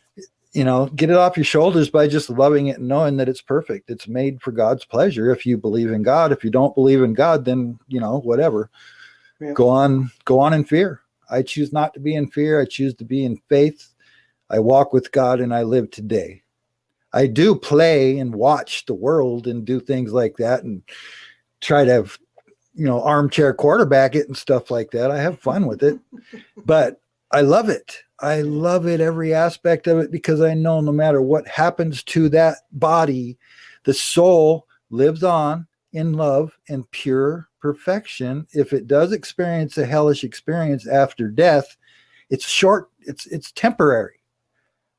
[SPEAKER 2] Get it off your shoulders by just loving it and knowing that it's perfect. It's made for God's pleasure. If you believe in God, if you don't believe in God, then, whatever. Yep. Go on in fear. I choose not to be in fear. I choose to be in faith. I walk with God and I live today. I do play and watch the world and do things like that and try to, armchair quarterback it and stuff like that. I have fun with it, but I love it. I love it, every aspect of it, because I know no matter what happens to that body, the soul lives on in love and pure perfection. If it does experience a hellish experience after death, it's short, it's temporary.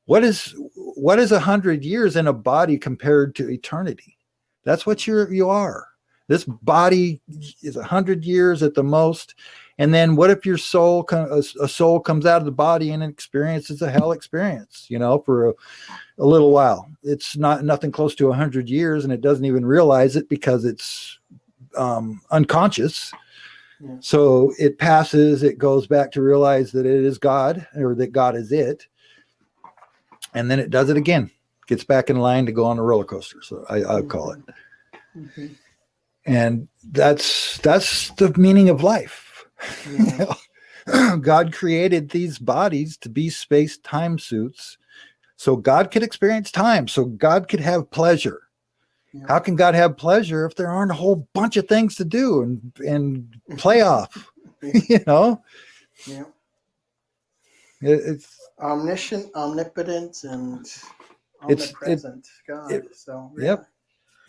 [SPEAKER 2] What is 100 years in a body compared to eternity? That's what you are. This body is 100 years at the most. And then what if your soul, a soul comes out of the body and experiences a hell experience, for a little while? It's nothing close to 100 years, and it doesn't even realize it because it's unconscious. Yeah. So it passes, it goes back to realize that it is God, or that God is it. And then it does it again, gets back in line to go on a roller coaster. So I call it. Mm-hmm. And that's the meaning of life. Yeah. God created these bodies to be space-time suits, so God could experience time, so God could have pleasure. Yeah. How can God have pleasure if there aren't a whole bunch of things to do and play off?
[SPEAKER 1] Yeah. It's omniscient, omnipotent, and omnipresent God.
[SPEAKER 2] Yep.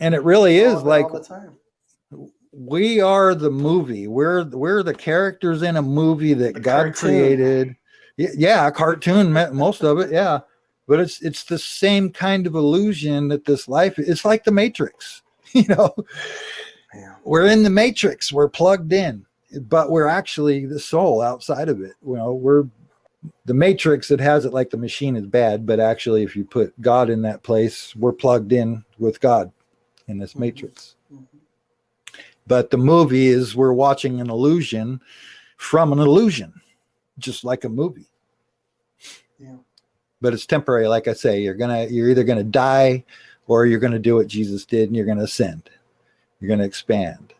[SPEAKER 2] And it really is like
[SPEAKER 1] all the time.
[SPEAKER 2] We are the movie. We're the characters in a movie that God created. Yeah, a cartoon, most of it. Yeah, but it's the same kind of illusion that this life. It's like the Matrix. Yeah. We're in the Matrix. We're plugged in, but we're actually the soul outside of it. We're the Matrix that has it like the machine is bad, but actually, if you put God in that place, we're plugged in with God in this Matrix. Mm-hmm. But the movie is we're watching an illusion from an illusion, just like a movie. Yeah. But it's temporary. Like I say, you're either gonna die or you're going to do what Jesus did and you're going to ascend. You're going to expand.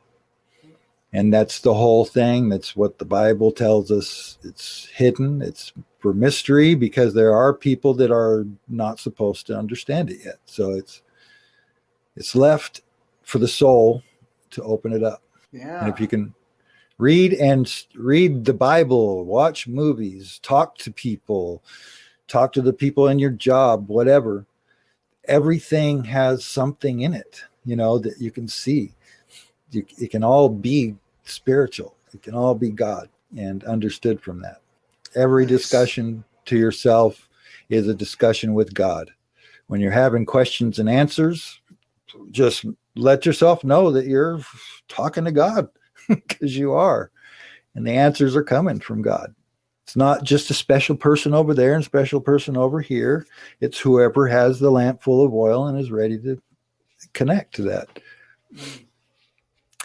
[SPEAKER 2] And that's the whole thing. That's what the Bible tells us. It's hidden. It's for mystery because there are people that are not supposed to understand it yet. So it's left for the soul to open it up.
[SPEAKER 1] Yeah.
[SPEAKER 2] And if you can read the Bible, watch movies, talk to people, talk to the people in your job, whatever, everything has something in it, that you can see. It can all be spiritual. It can all be God and understood from that. Every discussion to yourself is a discussion with God. When you're having questions and answers, just let yourself know that you're talking to God because you are. And the answers are coming from God. It's not just a special person over there and a special person over here. It's whoever has the lamp full of oil and is ready to connect to that.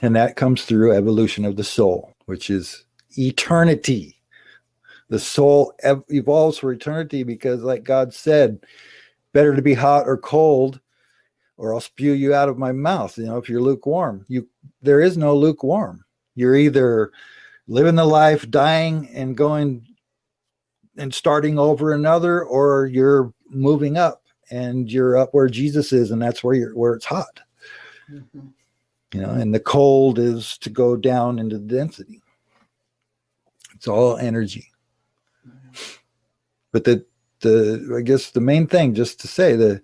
[SPEAKER 2] And that comes through evolution of the soul, which is eternity. The soul evolves for eternity because, like God said, better to be hot or cold, or I'll spew you out of my mouth. If you're lukewarm, there is no lukewarm. You're either living the life, dying and going and starting over another, or you're moving up and you're up where Jesus is, and that's where it's hot. Mm-hmm. And the cold is to go down into the density. It's all energy. But I guess the main thing, just to say, the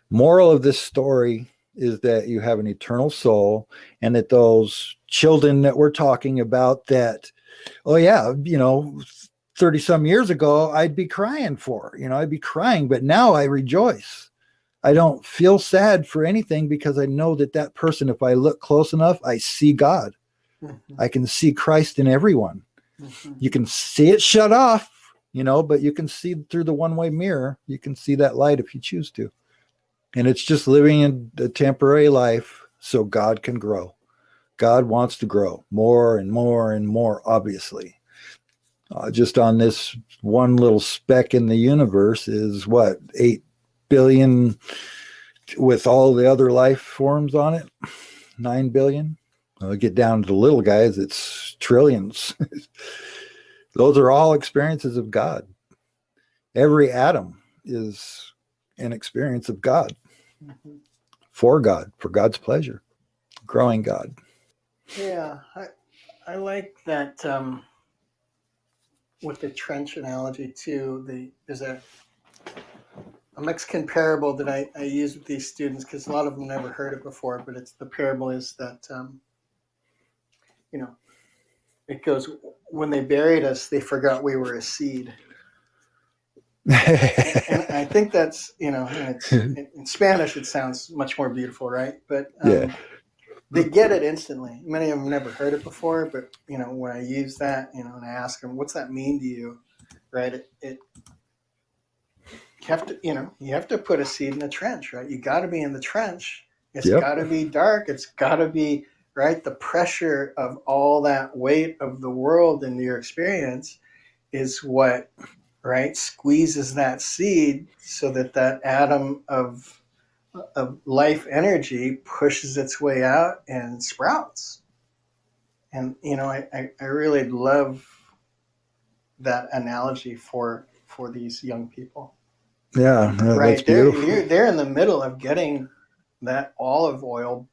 [SPEAKER 2] moral of this story is that you have an eternal soul, and that those children that we're talking about that, 30 some years ago, I'd be crying for, I'd be crying, but now I rejoice. I don't feel sad for anything because I know that person, if I look close enough, I see God. Mm-hmm. I can see Christ in everyone. Mm-hmm. You can see it shut off, but you can see through the one-way mirror. You can see that light if you choose to. And it's just living in a temporary life so God can grow. God wants to grow more and more and more, obviously. Just on this one little speck in the universe is 8 billion with all the other life forms on it, 9 billion. Get down to the little guys, it's trillions. Those are all experiences of God. Every atom is an experience of God. Mm-hmm. For God, for God's pleasure, growing God.
[SPEAKER 1] Yeah, I like that with the trench analogy too. There's a Mexican parable that I use with these students because a lot of them never heard it before. But the parable is that it goes, when they buried us, they forgot we were a seed. and I think that's in Spanish it sounds much more beautiful, right? But they get it instantly. Many of them never heard it before, but when I use that, and I ask them, "What's that mean to you?" Right? You have to put a seed in a trench, right? You got to be in the trench. It's got to be dark. It's got to be right. The pressure of all that weight of the world into your experience is what squeezes that seed so that atom of life energy pushes its way out and sprouts. And I really love that analogy for these young people.
[SPEAKER 2] Yeah,
[SPEAKER 1] right.
[SPEAKER 2] That's beautiful.
[SPEAKER 1] They're in the middle of getting that olive oil.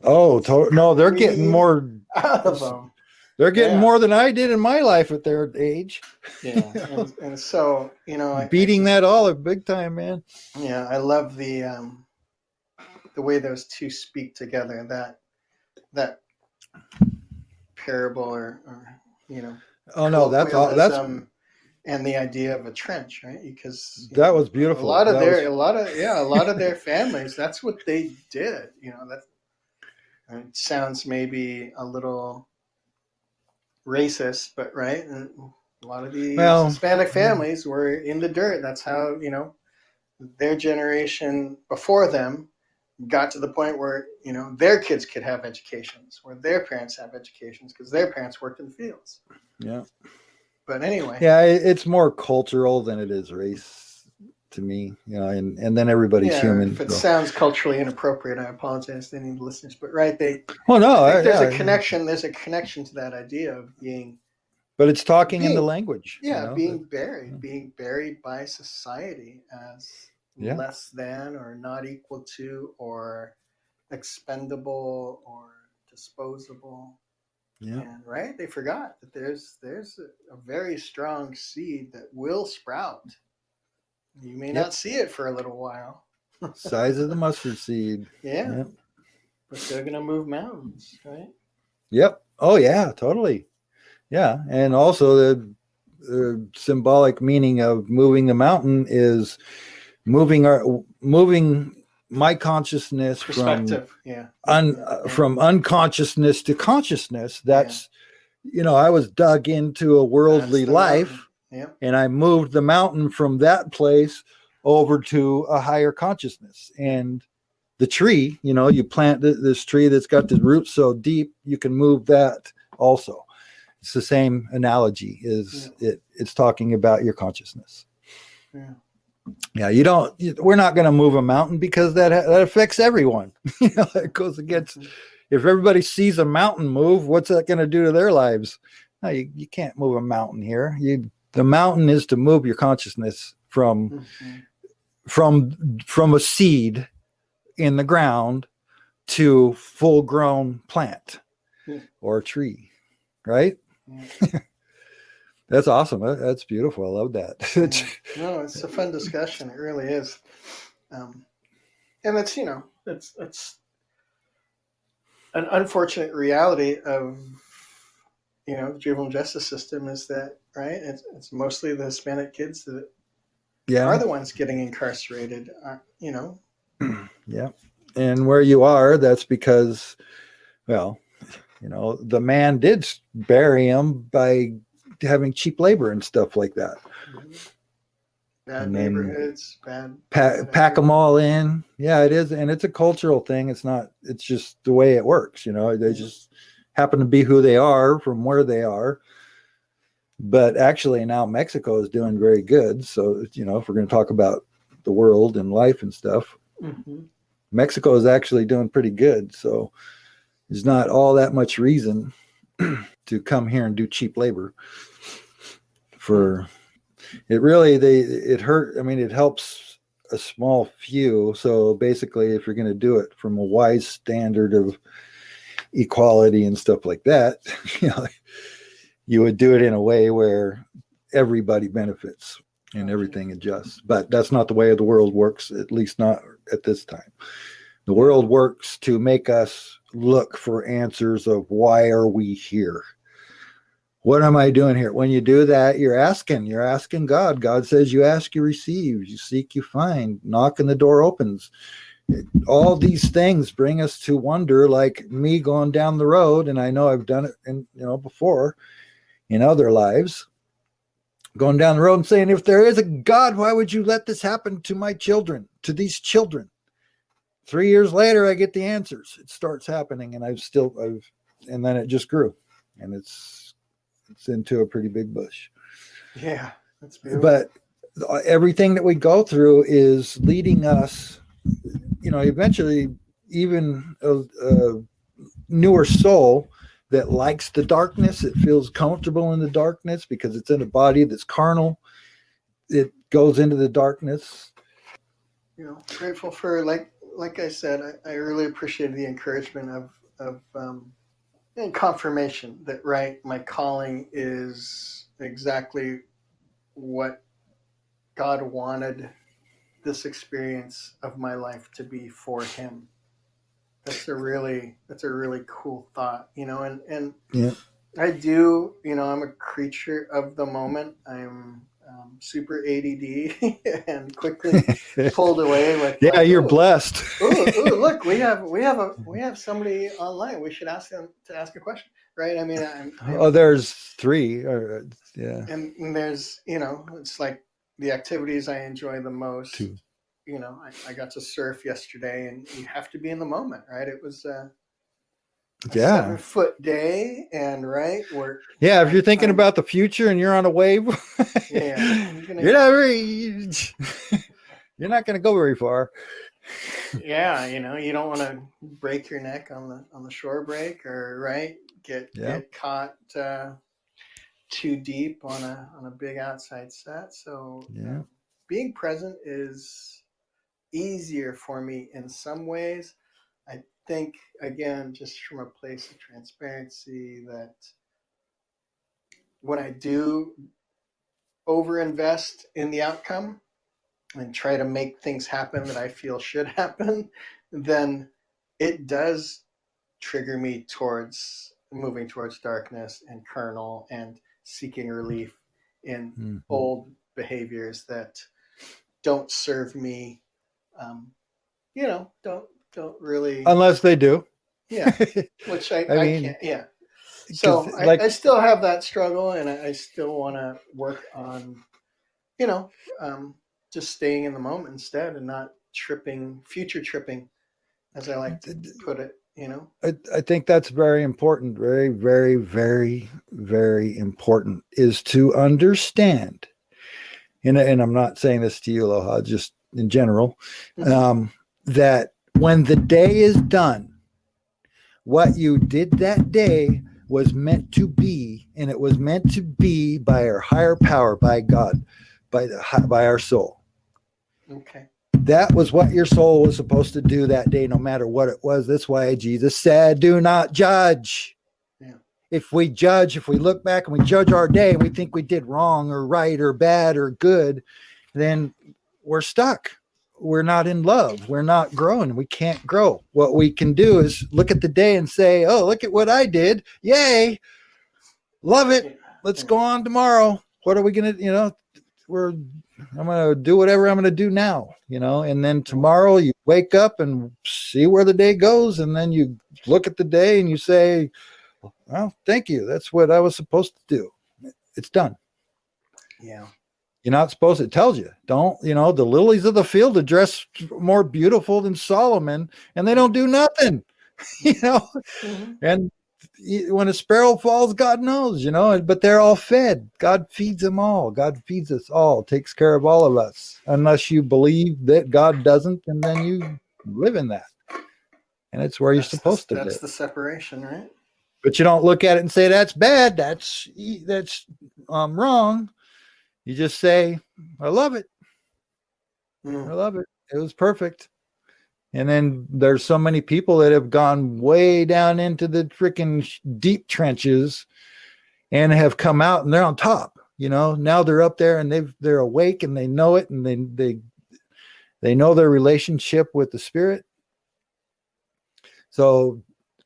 [SPEAKER 2] No, they're getting more
[SPEAKER 1] out of them.
[SPEAKER 2] They're getting more than I did in my life at their age.
[SPEAKER 1] Yeah, and so
[SPEAKER 2] beating that olive big time, man.
[SPEAKER 1] Yeah, I love the way those two speak together. That parable, or
[SPEAKER 2] that's
[SPEAKER 1] and the idea of a trench, right? Because
[SPEAKER 2] that was beautiful.
[SPEAKER 1] A lot of their families, that's what they did. That it sounds maybe a little racist, but right. And a lot of these Hispanic families were in the dirt. That's how their generation before them got to the point where their kids could have educations, where their parents have educations, because their parents worked in the fields.
[SPEAKER 2] Yeah.
[SPEAKER 1] But anyway.
[SPEAKER 2] Yeah, it's more cultural than it is race to me, and then everybody's human.
[SPEAKER 1] If it
[SPEAKER 2] so.
[SPEAKER 1] sounds culturally inappropriate, I apologize to any of the listeners, but right,
[SPEAKER 2] Well, no,
[SPEAKER 1] I think there's a connection. There's a connection to that idea of being.
[SPEAKER 2] But it's talking in the language.
[SPEAKER 1] Being buried by society as less than or not equal to or expendable or disposable.
[SPEAKER 2] Yeah.
[SPEAKER 1] And right, they forgot that there's a very strong seed that will sprout. You may not see it for a little while.
[SPEAKER 2] Size of the mustard seed.
[SPEAKER 1] Yeah. Yep. But they're going to move mountains, right?
[SPEAKER 2] Yep. Oh, yeah, totally. Yeah. And also the symbolic meaning of moving the mountain is moving my consciousness from unconsciousness to consciousness. That's, I was dug into a worldly life and I moved the mountain from that place over to a higher consciousness. And the tree, you plant this tree that's got the roots so deep, you can move that also. It's the same analogy. It's talking about your consciousness. Yeah, we're not going to move a mountain because that affects everyone. It goes against, if everybody sees a mountain move, what's that going to do to their lives? No, you can't move a mountain here. The mountain is to move your consciousness from a seed in the ground to full grown plant or tree, right? That's awesome. That's beautiful. I love that.
[SPEAKER 1] No, it's a fun discussion. It really is. And it's, it's an unfortunate reality of, the juvenile justice system is that, right? It's mostly the Hispanic kids that are the ones getting incarcerated,
[SPEAKER 2] Yeah. And where you are, that's because, the man did bury him by having cheap labor and stuff like that.
[SPEAKER 1] Bad neighborhoods, bad.
[SPEAKER 2] Pack them all in. Yeah, it is. And it's a cultural thing. It's just the way it works. They just happen to be who they are from where they are. But actually now Mexico is doing very good. So, if we're going to talk about the world and life and stuff, Mexico is actually doing pretty good. So there's not all that much reason to come here and do cheap labor it helps a small few. So basically, if you're going to do it from a wise standard of equality and stuff like that, you would do it in a way where everybody benefits and everything adjusts. But that's not the way the world works, at least not at this time. The world works to make us look for answers of why are we here? What am I doing here? When you do that, you're asking God. God says you ask, you receive, you seek, you find, knock and the door opens. All these things bring us to wonder, like me going down the road. And I know I've done it before in other lives, going down the road and saying, if there is a God, why would you let this happen to my children, to these children? 3 years later, I get the answers. It starts happening and and then it just grew and it's into a pretty big bush.
[SPEAKER 1] Yeah, that's beautiful.
[SPEAKER 2] But everything that we go through is leading us, eventually even a newer soul that likes the darkness. It feels comfortable in the darkness because it's in a body that's carnal. It goes into the darkness.
[SPEAKER 1] Grateful for, like I said, I really appreciated the encouragement of and confirmation that, right, my calling is exactly what God wanted this experience of my life to be for him. That's a really cool thought, and I do, I'm a creature of the moment. I'm super ADD and quickly pulled away.
[SPEAKER 2] You're blessed.
[SPEAKER 1] Look, we have somebody online. We should ask them to ask a question, right? I mean,
[SPEAKER 2] there's three.
[SPEAKER 1] And there's, it's like the activities I enjoy the most.
[SPEAKER 2] Two.
[SPEAKER 1] I got to surf yesterday, and you have to be in the moment, right? It was a 7-foot day, and
[SPEAKER 2] if you're thinking about the future and you're on a wave, you're not very. You're not going to go very far.
[SPEAKER 1] Yeah, you don't want to break your neck on the shore break, or get caught too deep on a big outside set. So being present is easier for me in some ways. I think, again, just from a place of transparency, that when I do overinvest in the outcome and try to make things happen that I feel should happen, then it does trigger me towards moving towards darkness and carnal and seeking relief in old behaviors that don't serve me. Don't really,
[SPEAKER 2] unless they do.
[SPEAKER 1] Yeah, which I
[SPEAKER 2] mean,
[SPEAKER 1] can't. Yeah. So I still have that struggle, and I still want to work on, just staying in the moment instead, and not future tripping, as I like to put it.
[SPEAKER 2] I think that's very important. Very, very, very, very important is to understand. And I'm not saying this to you, Aloha, just in general, that when the day is done, what you did that day was meant to be, and it was meant to be by our higher power, by God, by our soul.
[SPEAKER 1] Okay.
[SPEAKER 2] That was what your soul was supposed to do that day, no matter what it was. That's why Jesus said, do not judge.
[SPEAKER 1] Yeah.
[SPEAKER 2] If we look back and we judge our day and we think we did wrong or right or bad or good, then we're stuck. We're not in love. We're not growing. We can't grow. What we can do is look at the day and say, oh, look at what I did. Yay. Love it. Let's go on tomorrow. What are we going to, I'm going to do whatever I'm going to do now, and then tomorrow you wake up and see where the day goes. And then you look at the day and you say, well, thank you. That's what I was supposed to do. It's done.
[SPEAKER 1] Yeah.
[SPEAKER 2] You're not supposed to. It tells you, don't, the lilies of the field are dressed more beautiful than Solomon, and they don't do nothing, and when a sparrow falls, God knows, but they're all fed. God feeds them all. God feeds us all, takes care of all of us, unless you believe that God doesn't, and then you live in that. And it's where you're supposed to live.
[SPEAKER 1] That's the separation, right?
[SPEAKER 2] But you don't look at it and say, that's bad. That's wrong. You just say, I love it. I love it. It was perfect. And then there's so many people that have gone way down into the freaking deep trenches and have come out and they're on top, now they're up there and they're awake and they know it. And they know their relationship with the Spirit. So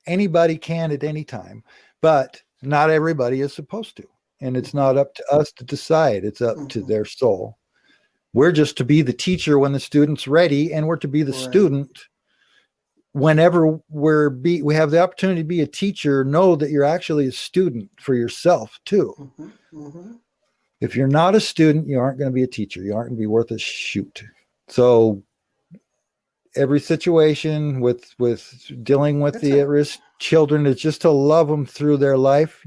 [SPEAKER 2] anybody can at any time, but not everybody is supposed to. And it's not up to us to decide. It's up to their soul. We're just to be the teacher when the student's ready, and we're to be the student whenever we have the opportunity to be a teacher. Know that you're actually a student for yourself too. If you're not a student, you aren't going to be a teacher. You aren't going to be worth a shoot. So every situation with dealing with the at-risk children is just to love them through their life.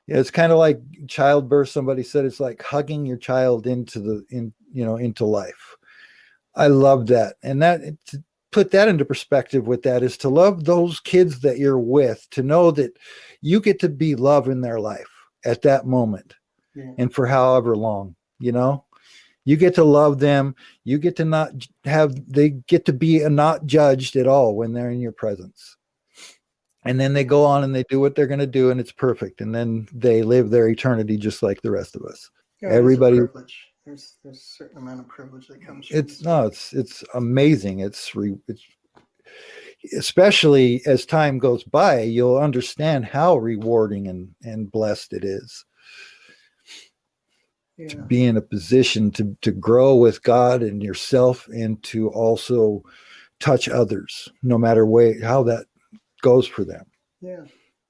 [SPEAKER 2] It's kind of like childbirth. Somebody said it's like hugging your child into life. I love that. And that, to put that into perspective with that, is to love those kids that you're with, to know that you get to be love in their life at that moment and for however long, you get to love them. You get to they get to be not judged at all when they're in your presence. And then they go on and they do what they're going to do, and it's perfect. And then they live their eternity just like the rest of us.
[SPEAKER 1] Yeah,
[SPEAKER 2] everybody.
[SPEAKER 1] There's a certain amount of privilege that comes.
[SPEAKER 2] It's amazing. It's especially as time goes by, you'll understand how rewarding and blessed it is to be in a position to grow with God and yourself, and to also touch others, no matter how that goes for them.
[SPEAKER 1] Yeah,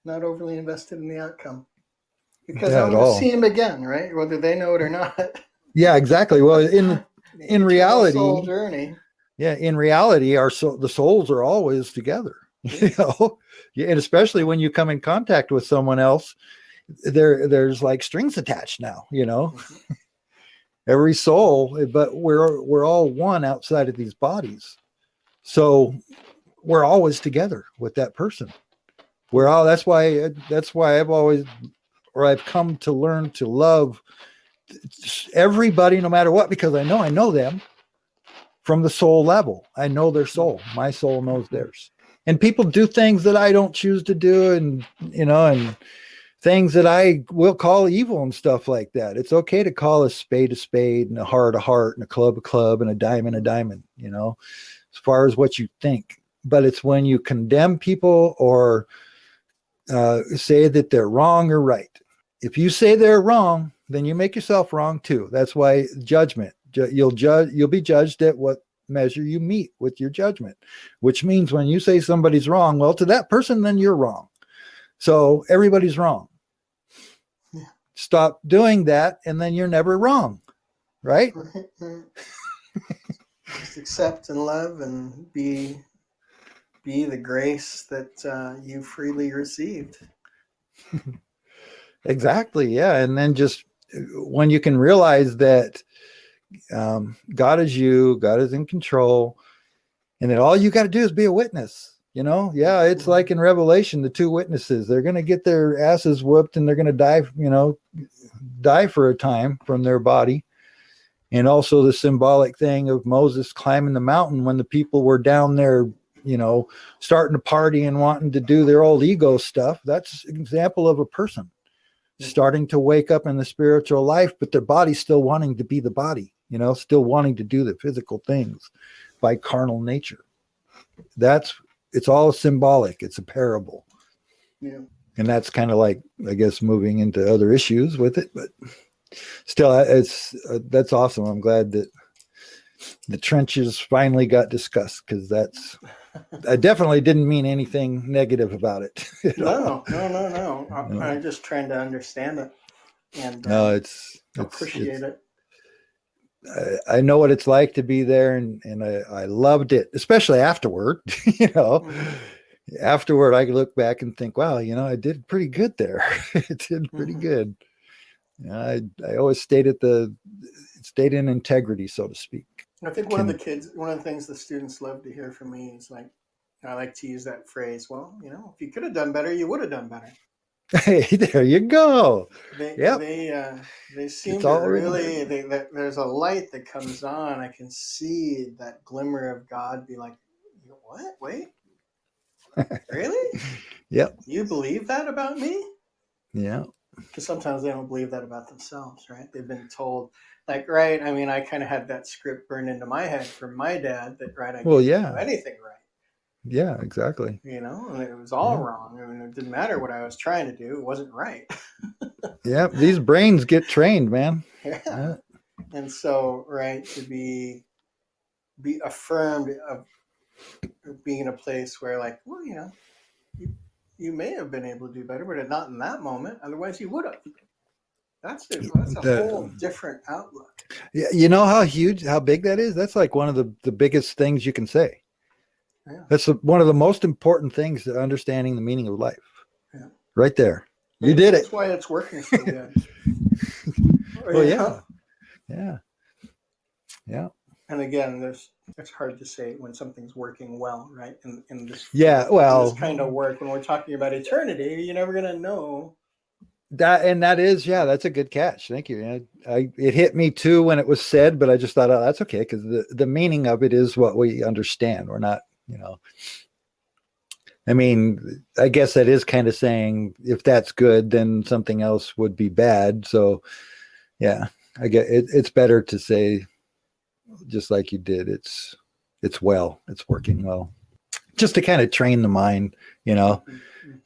[SPEAKER 1] not overly invested in the outcome, because I'm going to see him again, right? Whether they know it or not.
[SPEAKER 2] Yeah, exactly. Well, in reality,
[SPEAKER 1] soul journey.
[SPEAKER 2] Yeah, in reality, the souls are always together. And especially when you come in contact with someone else, there's like strings attached now. every soul, but we're all one outside of these bodies. So we're always together with that person. We're all, that's why I've come to learn to love everybody no matter what, because I know them from the soul level. I know their soul. My soul knows theirs. And people do things that I don't choose to do, and and things that I will call evil and stuff like that. It's okay to call a spade and a heart, and a club, and a diamond, as far as what you think. But it's when you condemn people or say that they're wrong or right. If you say they're wrong, then you make yourself wrong too. That's why judgment. You'll be judged at what measure you meet with your judgment, which means when you say somebody's wrong, well, to that person, then you're wrong. So everybody's wrong.
[SPEAKER 1] Yeah.
[SPEAKER 2] Stop doing that, and then you're never wrong, right?
[SPEAKER 1] Just accept and love and be the grace that you freely received.
[SPEAKER 2] Exactly. Yeah. And then just when you can realize that God is you, God is in control, and that all you got to do is be a witness. Yeah, it's like in Revelation, the two witnesses, they're going to get their asses whooped and they're going to die for a time from their body. And also the symbolic thing of Moses climbing the mountain when the people were down there, starting to party and wanting to do their old ego stuff. That's an example of a person starting to wake up in the spiritual life, but their body's still wanting to be the body, still wanting to do the physical things by carnal nature. It's all symbolic. It's a parable.
[SPEAKER 1] Yeah.
[SPEAKER 2] And that's kind of like, I guess, moving into other issues with it, but still, that's awesome. I'm glad that the trenches finally got discussed, because I definitely didn't mean anything negative about it.
[SPEAKER 1] No. I'm just trying to understand it and
[SPEAKER 2] no, it's
[SPEAKER 1] appreciate it.
[SPEAKER 2] I know what it's like to be there, and I loved it, especially afterward. Afterward, I look back and think, wow, I did pretty good there. It did pretty good. I always stayed in integrity, so to speak.
[SPEAKER 1] I think one of the things the students love to hear from me is like, I like to use that phrase, well, if you could have done better, you would have done better.
[SPEAKER 2] Hey, there you go.
[SPEAKER 1] They seem to really, there's a light that comes on. I can see that glimmer of God be like, what? Wait, really?
[SPEAKER 2] Yep.
[SPEAKER 1] You believe that about me?
[SPEAKER 2] Yeah.
[SPEAKER 1] Because sometimes they don't believe that about themselves, right? They've been told, like, right? I mean, I kind of had that script burned into my head from my dad that, right, I couldn't do anything right.
[SPEAKER 2] Yeah, exactly.
[SPEAKER 1] And it was all wrong. I mean, it didn't matter what I was trying to do. It wasn't right.
[SPEAKER 2] Yeah, these brains get trained, man.
[SPEAKER 1] Yeah. And so, right, to be affirmed of being in a place where, like, well, you may have been able to do better, but not in that moment. Otherwise, you would have. That's a whole different outlook.
[SPEAKER 2] Yeah, you know how big that is? That's like one of the biggest things you can say. Yeah. That's one of the most important things to understanding the meaning of life. Yeah. Right there. You did it.
[SPEAKER 1] That's why it's working so good.
[SPEAKER 2] Well, yeah. Yeah. Yeah.
[SPEAKER 1] And again, it's hard to say when something's working well, right? In this
[SPEAKER 2] this
[SPEAKER 1] kind of work, when we're talking about eternity, you're never going to know.
[SPEAKER 2] That's a good catch. Thank you. It hit me too when it was said, but I just thought, that's okay, because the meaning of it is what we understand. We're not, I mean, I guess that is kind of saying if that's good, then something else would be bad. So, yeah, I get it. It's better to say, just like you did, it's working well, just to kind of train the mind,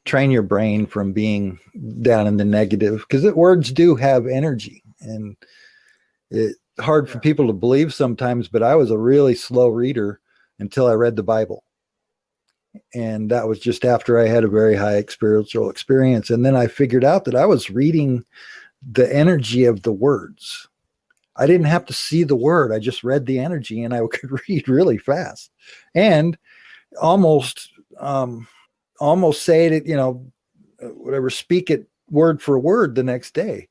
[SPEAKER 2] train your brain from being down in the negative, because words do have energy, and it's hard for people to believe sometimes, but I was a really slow reader until I read the Bible. And that was just after I had a very high spiritual experience. And then I figured out that I was reading the energy of the words. I didn't have to see the word. I just read the energy, and I could read really fast and almost say it, whatever, speak it word for word the next day.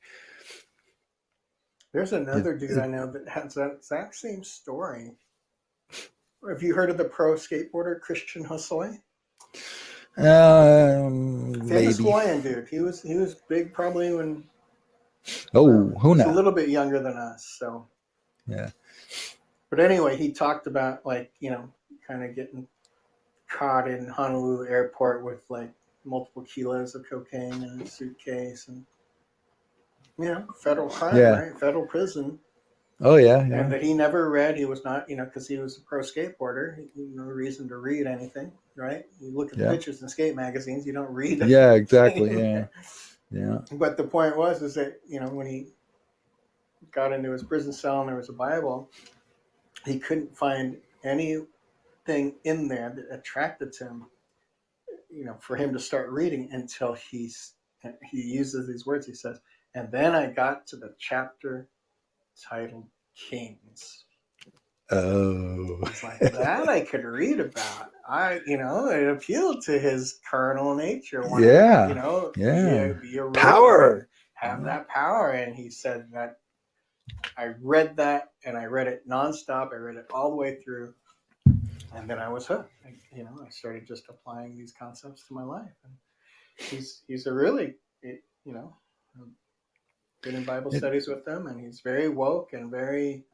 [SPEAKER 1] There's another dude I know that has that exact same story. Have you heard of the pro skateboarder Christian Hosoi? Famous
[SPEAKER 2] Maybe.
[SPEAKER 1] Hawaiian dude. He was big probably when
[SPEAKER 2] Oh, who
[SPEAKER 1] he's a
[SPEAKER 2] knows?
[SPEAKER 1] little bit younger than us. So
[SPEAKER 2] Yeah.
[SPEAKER 1] but anyway, he talked about like, kind of getting caught in Honolulu airport with like multiple kilos of cocaine in his suitcase and federal crime,
[SPEAKER 2] Yeah.
[SPEAKER 1] right? Federal prison.
[SPEAKER 2] Oh yeah.
[SPEAKER 1] And
[SPEAKER 2] Yeah.
[SPEAKER 1] that he never read. He was not, because he was a pro skateboarder. No reason to read anything, right? You look at the
[SPEAKER 2] Yeah.
[SPEAKER 1] pictures in skate magazines. You don't read.
[SPEAKER 2] Yeah. Exactly. Yeah. Yeah.
[SPEAKER 1] But the point was, is that when he got into his prison cell and there was a Bible, he couldn't find anything in there that attracted him, for him to start reading until he uses these words. He says, and then I got to the chapter titled Kings.
[SPEAKER 2] Oh.
[SPEAKER 1] It's like that I could read about. It appealed to his carnal nature.
[SPEAKER 2] Yeah.
[SPEAKER 1] Be a ruler,
[SPEAKER 2] Power.
[SPEAKER 1] have that power. And he said that I read that and I read it nonstop. I read it all the way through. And then I was hooked. I started just applying these concepts to my life. And he's a really, been in Bible studies with them, and he's very woke and very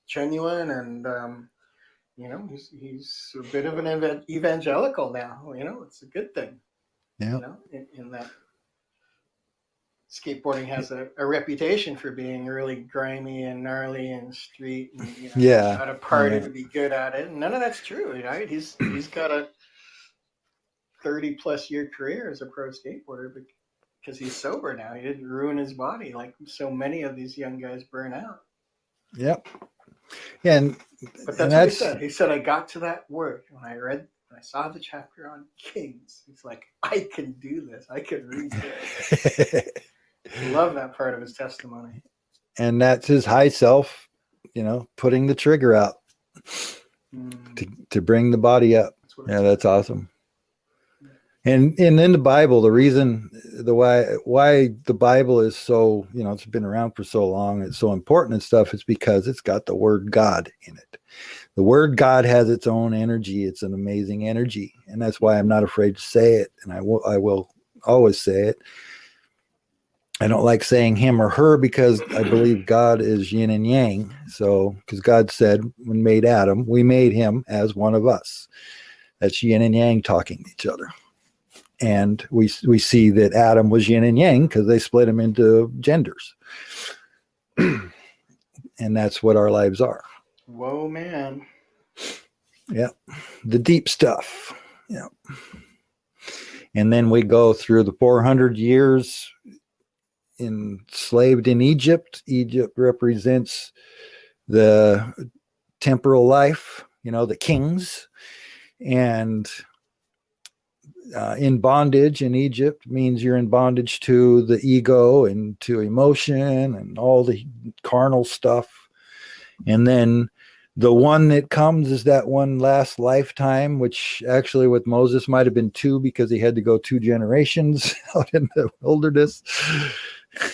[SPEAKER 1] genuine, and he's a bit of an evangelical now. It's a good thing.
[SPEAKER 2] Yeah.
[SPEAKER 1] In that skateboarding has a reputation for being really grimy and gnarly and street, and got to party to be good at it. And none of that's true, right? He's got a 30+ year career as a pro skateboarder because he's sober now. He didn't ruin his body like so many of these young guys burn out.
[SPEAKER 2] Yep. Yeah,
[SPEAKER 1] but that's what he said. He said, I got to that word when I saw the chapter on Kings. He's like, I can do this. I can read this. I love that part of his testimony.
[SPEAKER 2] And that's his high self, putting the trigger out to bring the body up. That's awesome. And in the Bible, the reason why the Bible is so, it's been around for so long, it's so important and stuff, is because it's got the word God in it. The word God has its own energy. It's an amazing energy. And that's why I'm not afraid to say it. And I will always say it. I don't like saying him or her because I believe God is yin and yang. So, because God said when made Adam, we made him as one of us. That's yin and yang talking to each other. And we see that Adam was yin and yang because they split him into genders. And that's what our lives are.
[SPEAKER 1] Whoa, man.
[SPEAKER 2] Yeah. The deep stuff. Yeah. And then we go through the 400 years enslaved in Egypt. Egypt represents the temporal life, the kings. And in bondage in Egypt means you're in bondage to the ego and to emotion and all the carnal stuff. And then the one that comes is that one last lifetime, which actually with Moses might have been 2 because he had to go 2 generations out in the wilderness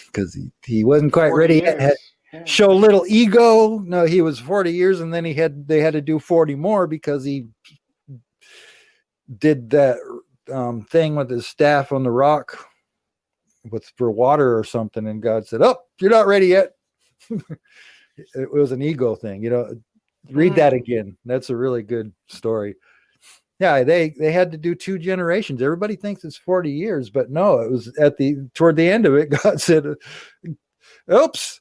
[SPEAKER 2] because he wasn't quite ready yet. Show little ego. No, he was 40 years and then they had to do 40 more because he did that thing with his staff on the rock for water or something, and God said, "Oh, you're not ready yet." It was an ego thing, read that again. That's a really good story. Yeah, they had to do 2 generations. Everybody thinks it's 40 years, but no, it was toward the end of it, God said, oops,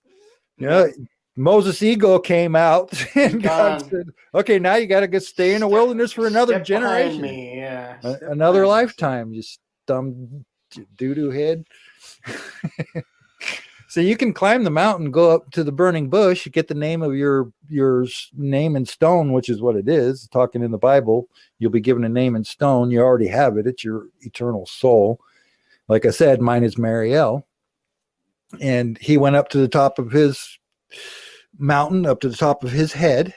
[SPEAKER 2] Moses' ego came out, and God said, okay, now you got to stay in the wilderness for another generation. Another lifetime, you dumb doo-doo head. So you can climb the mountain, go up to the burning bush, get the name of your name in stone, which is what it is. Talking in the Bible, you'll be given a name in stone. You already have it. It's your eternal soul. Like I said, mine is Mariel. And he went up to the top of his mountain, up to the top of his head,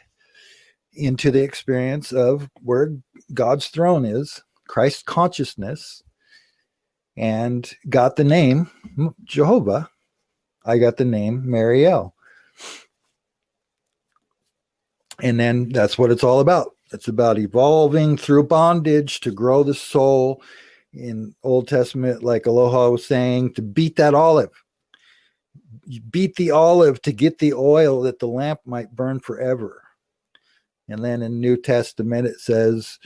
[SPEAKER 2] into the experience of where God's throne is, Christ's consciousness, and got the name Jehovah I got the name Mariel. And then that's what it's all about. It's about evolving through bondage to grow the soul. In Old Testament, like Aloha was saying, to beat that olive. You beat the olive to get the oil that the lamp might burn forever. And then in New Testament, it says,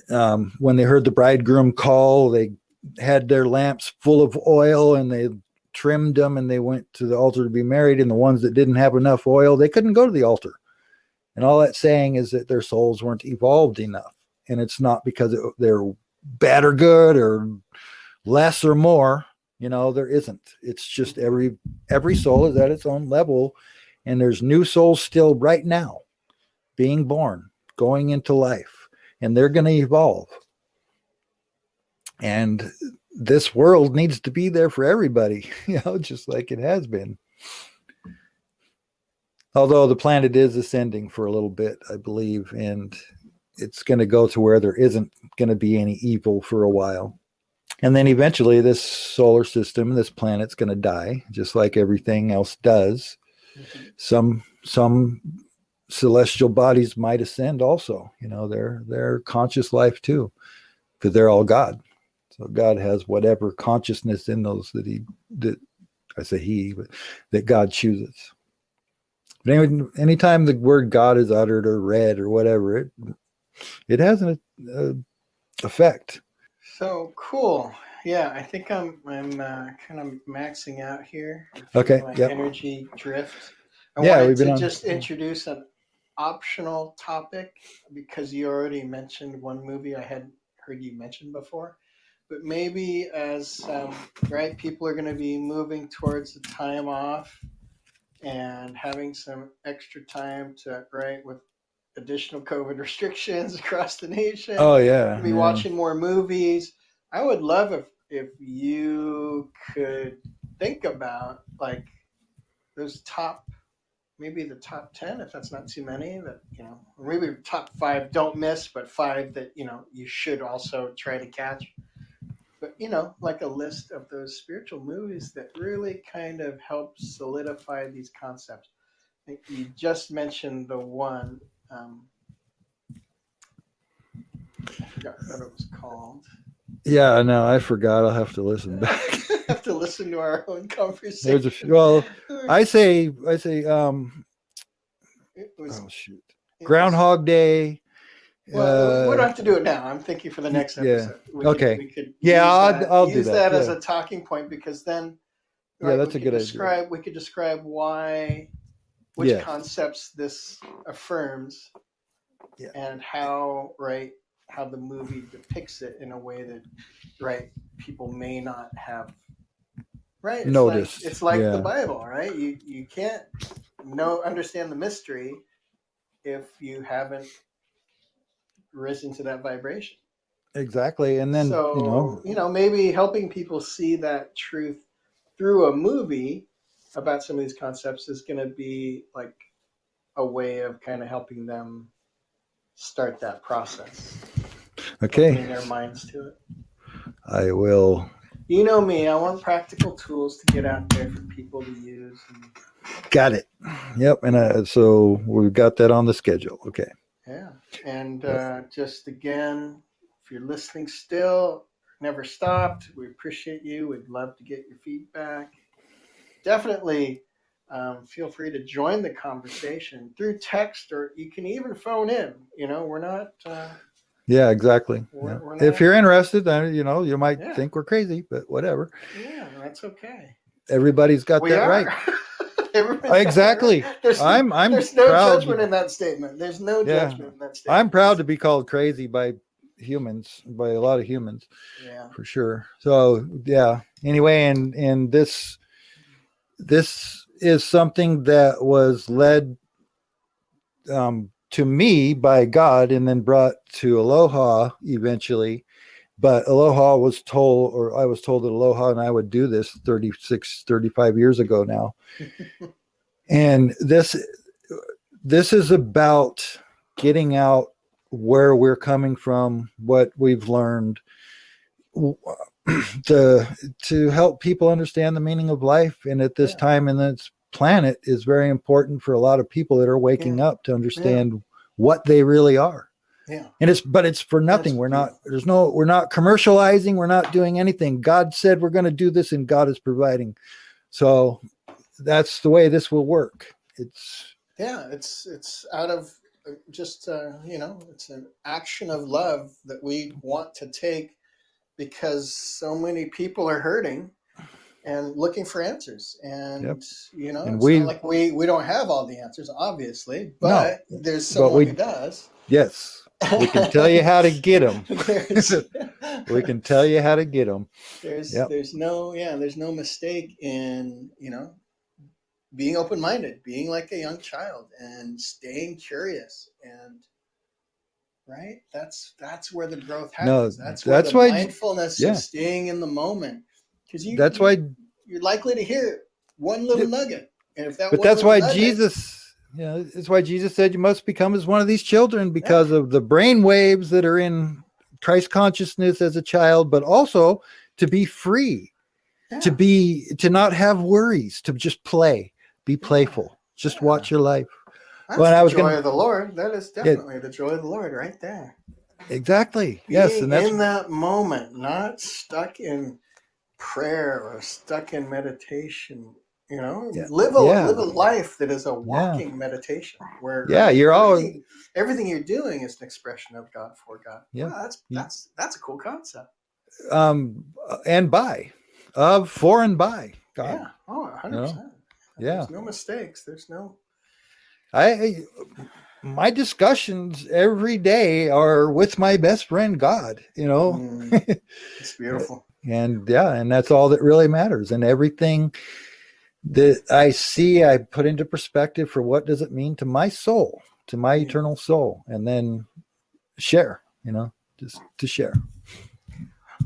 [SPEAKER 2] when they heard the bridegroom call, they had their lamps full of oil and they trimmed them and they went to the altar to be married. And the ones that didn't have enough oil, they couldn't go to the altar. And all that's saying is that their souls weren't evolved enough. And it's not because they're bad or good or less or more. There isn't. It's just every soul is at its own level. And there's new souls still right now being born, going into life. And they're going to evolve. And this world needs to be there for everybody, just like it has been. Although the planet is ascending for a little bit, I believe, and it's going to go to where there isn't going to be any evil for a while. And then eventually this solar system, this planet's going to die, just like everything else does. Mm-hmm. Some celestial bodies might ascend also. They're conscious life too, because they're all God. So God has whatever consciousness in those that God chooses. But anyway, anytime the word God is uttered or read or whatever, it has an effect.
[SPEAKER 1] So cool. Yeah, I think I'm kind of maxing out here.
[SPEAKER 2] Okay.
[SPEAKER 1] My
[SPEAKER 2] yep.
[SPEAKER 1] energy drift. I
[SPEAKER 2] wanted
[SPEAKER 1] to just introduce an optional topic because you already mentioned one movie I hadn't heard you mention before. But maybe as people are going to be moving towards the time off and having some extra time to with additional COVID restrictions across the nation.
[SPEAKER 2] Oh yeah.
[SPEAKER 1] Be watching more movies. I would love if you could think about like those maybe the top 10, if that's not too many, that or maybe top 5 don't miss, but 5 that you should also try to catch. But like a list of those spiritual movies that really kind of help solidify these concepts. You just mentioned the one. I forgot what it was called.
[SPEAKER 2] Yeah, no, I forgot. I'll have to listen back.
[SPEAKER 1] Have to listen to our own conversation.
[SPEAKER 2] I say. Groundhog Day.
[SPEAKER 1] Well, we don't have to do it now. I'm thinking for the next episode.
[SPEAKER 2] Okay.
[SPEAKER 1] We could
[SPEAKER 2] I'll
[SPEAKER 1] use that as a talking point because then
[SPEAKER 2] that's a good idea.
[SPEAKER 1] We could describe which concepts this affirms and how the movie depicts it in a way that people may not have
[SPEAKER 2] noticed.
[SPEAKER 1] It's like the Bible, right? You can't understand the mystery if you haven't risen to that vibration.
[SPEAKER 2] Exactly. And then
[SPEAKER 1] maybe helping people see that truth through a movie about some of these concepts is going to be like a way of kind of helping them start that process.
[SPEAKER 2] Okay.
[SPEAKER 1] Opening their minds to it.
[SPEAKER 2] I will.
[SPEAKER 1] You know me, I want practical tools to get out there for people to use.
[SPEAKER 2] Got it. Yep. And so we've got that on the schedule. Okay.
[SPEAKER 1] Yeah. And just again, if you're listening still, never stopped, we appreciate you. We'd love to get your feedback. Definitely feel free to join the conversation through text, or you can even phone in. We're not...
[SPEAKER 2] Yeah, exactly. We're not, if you're interested, then you might think we're crazy, but whatever.
[SPEAKER 1] Yeah, that's okay.
[SPEAKER 2] Everybody's got that right. Exactly. There's no
[SPEAKER 1] judgment in that statement. There's no judgment in that statement.
[SPEAKER 2] I'm proud to be called crazy by humans, by a lot of humans.
[SPEAKER 1] Yeah, for
[SPEAKER 2] sure. So anyway, and this is something that was led to me by God and then brought to Aloha eventually. But Aloha was told, or I was told that Aloha and I would do this 35 years ago now. And this is about getting out where we're coming from, what we've learned. to help people understand the meaning of life, and at this time in this planet is very important for a lot of people that are waking up to understand what they really are. And it's for nothing. We're not commercializing. We're not doing anything. God said we're going to do this, and God is providing. So that's the way this will work. It's
[SPEAKER 1] out of just it's an action of love that we want to take, because so many people are hurting and looking for answers. And it's not like we don't have all the answers, obviously, but there's someone who does.
[SPEAKER 2] Yes. We can tell you how to get them. We can tell you how to get them.
[SPEAKER 1] There's no mistake in, being open-minded, being like a young child and staying curious. And right, that's where the growth happens. That's why mindfulness is staying in the moment, because you're likely to hear one little nugget. And if that
[SPEAKER 2] that's why Jesus it's why Jesus said you must become as one of these children, because of the brain waves that are in Christ consciousness as a child, but also to be free, to not have worries, to just play, be playful, just watch your life.
[SPEAKER 1] That's the joy of the Lord. That is definitely the joy of the Lord right there.
[SPEAKER 2] Exactly.
[SPEAKER 1] Being and that's in that moment, not stuck in prayer or stuck in meditation. Live a life that is a walking meditation, where everything you're doing is an expression of God for God. Wow, that's a cool concept.
[SPEAKER 2] And by for and by God.
[SPEAKER 1] 100%. There's no mistakes. There's no.
[SPEAKER 2] My discussions every day are with my best friend God.
[SPEAKER 1] It's beautiful.
[SPEAKER 2] And that's all that really matters. And everything that I see, I put into perspective for what does it mean to my soul, to my eternal soul, and then share, just to share.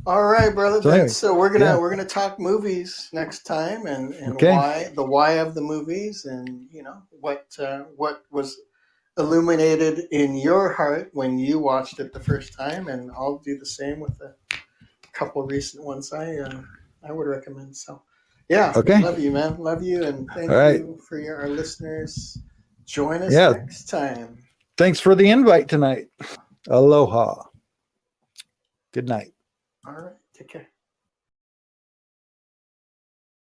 [SPEAKER 1] All right, brother. So we're gonna talk movies next time, and why of the movies, and what was illuminated in your heart when you watched it the first time, and I'll do the same with a couple of recent ones I would recommend. So. Love you, man. Love you, and thank you for our listeners. Join us next time.
[SPEAKER 2] Thanks for the invite tonight. Aloha. Good night.
[SPEAKER 1] All right. Take care.